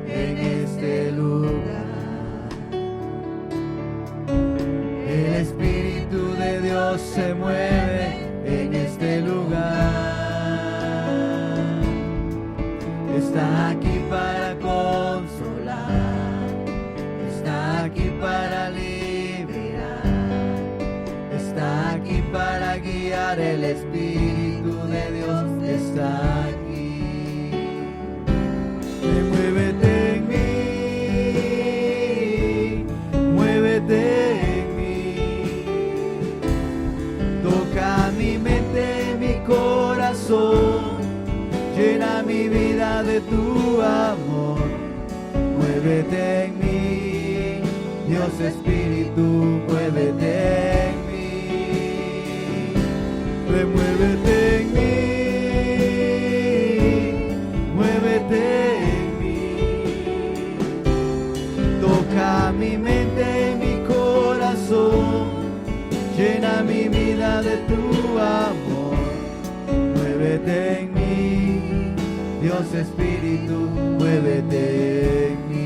en este lugar. El Espíritu de Dios se mueve en este lugar. Está aquí para consolar, está aquí para liberar, está aquí para guiar. El Espíritu de Dios está aquí. Muévete en mí, muévete en mí. Toca mi mente, mi corazón, llena mi vida de tu amor. Muévete en mí, Dios Espíritu, muévete en mí. Muévete en mí, muévete en mí. Toca mi mente y mi corazón, llena mi vida de tu amor. Muévete en mí, Dios Espíritu, muévete en mí.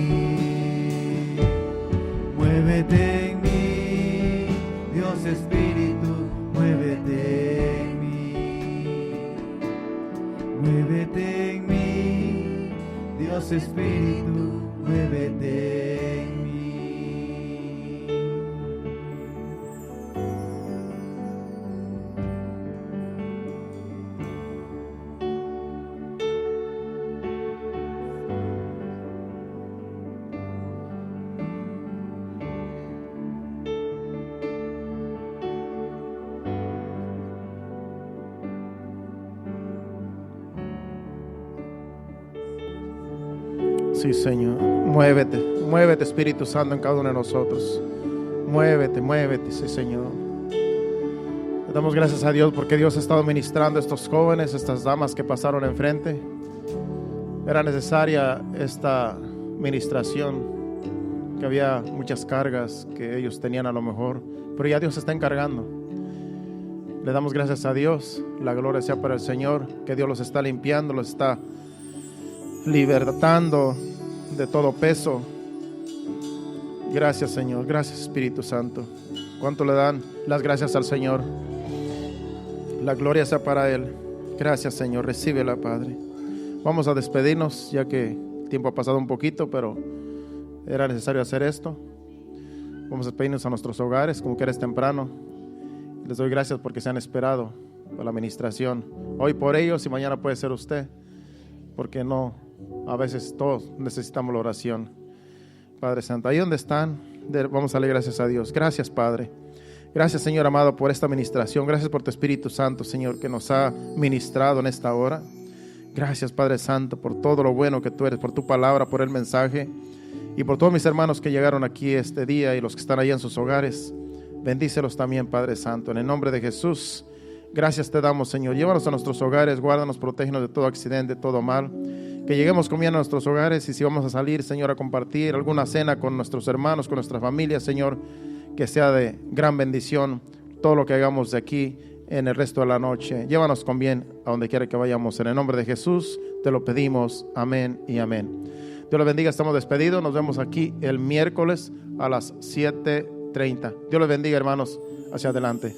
Muévete en mí, Dios Espíritu, muévete en mí. Muévete en mí, Dios Espíritu, muévete en mí. Sí, Señor. Muévete, muévete, Espíritu Santo, en cada uno de nosotros. Muévete, muévete, sí, Señor. Le damos gracias a Dios porque Dios ha estado ministrando a estos jóvenes, estas damas que pasaron enfrente. Era necesaria esta ministración, que había muchas cargas que ellos tenían a lo mejor, pero ya Dios se está encargando. Le damos gracias a Dios, la gloria sea para el Señor, que Dios los está limpiando, los está libertando de todo peso. Gracias, Señor, gracias, Espíritu Santo. ¿Cuánto le dan las gracias al Señor? La gloria sea para Él. Gracias, Señor, recíbela, Padre. Vamos a despedirnos, ya que el tiempo ha pasado un poquito, pero era necesario hacer esto. Vamos a despedirnos a nuestros hogares, como que eres temprano. Les doy gracias porque se han esperado por la administración. Hoy por ellos y mañana puede ser usted, porque no, a veces todos necesitamos la oración. Padre Santo, ahí donde están, vamos a darle gracias a Dios. Gracias, Padre. Gracias, Señor amado, por esta administración. Gracias por tu Espíritu Santo, Señor, que nos ha ministrado en esta hora. Gracias, Padre Santo, por todo lo bueno que tú eres, por tu palabra, por el mensaje y por todos mis hermanos que llegaron aquí este día y los que están allá en sus hogares. Bendícelos también, Padre Santo, en el nombre de Jesús. Gracias te damos, Señor. Llévanos a nuestros hogares, guárdanos, protégenos de todo accidente, de todo mal. Que lleguemos con bien a nuestros hogares, y si vamos a salir, Señor, a compartir alguna cena con nuestros hermanos, con nuestra familia, Señor, que sea de gran bendición todo lo que hagamos de aquí en el resto de la noche. Llévanos con bien a donde quiera que vayamos. En el nombre de Jesús te lo pedimos. Amén y amén. Dios les bendiga. Estamos despedidos. Nos vemos aquí el miércoles a las 7:30. Dios les bendiga, hermanos. Hacia adelante.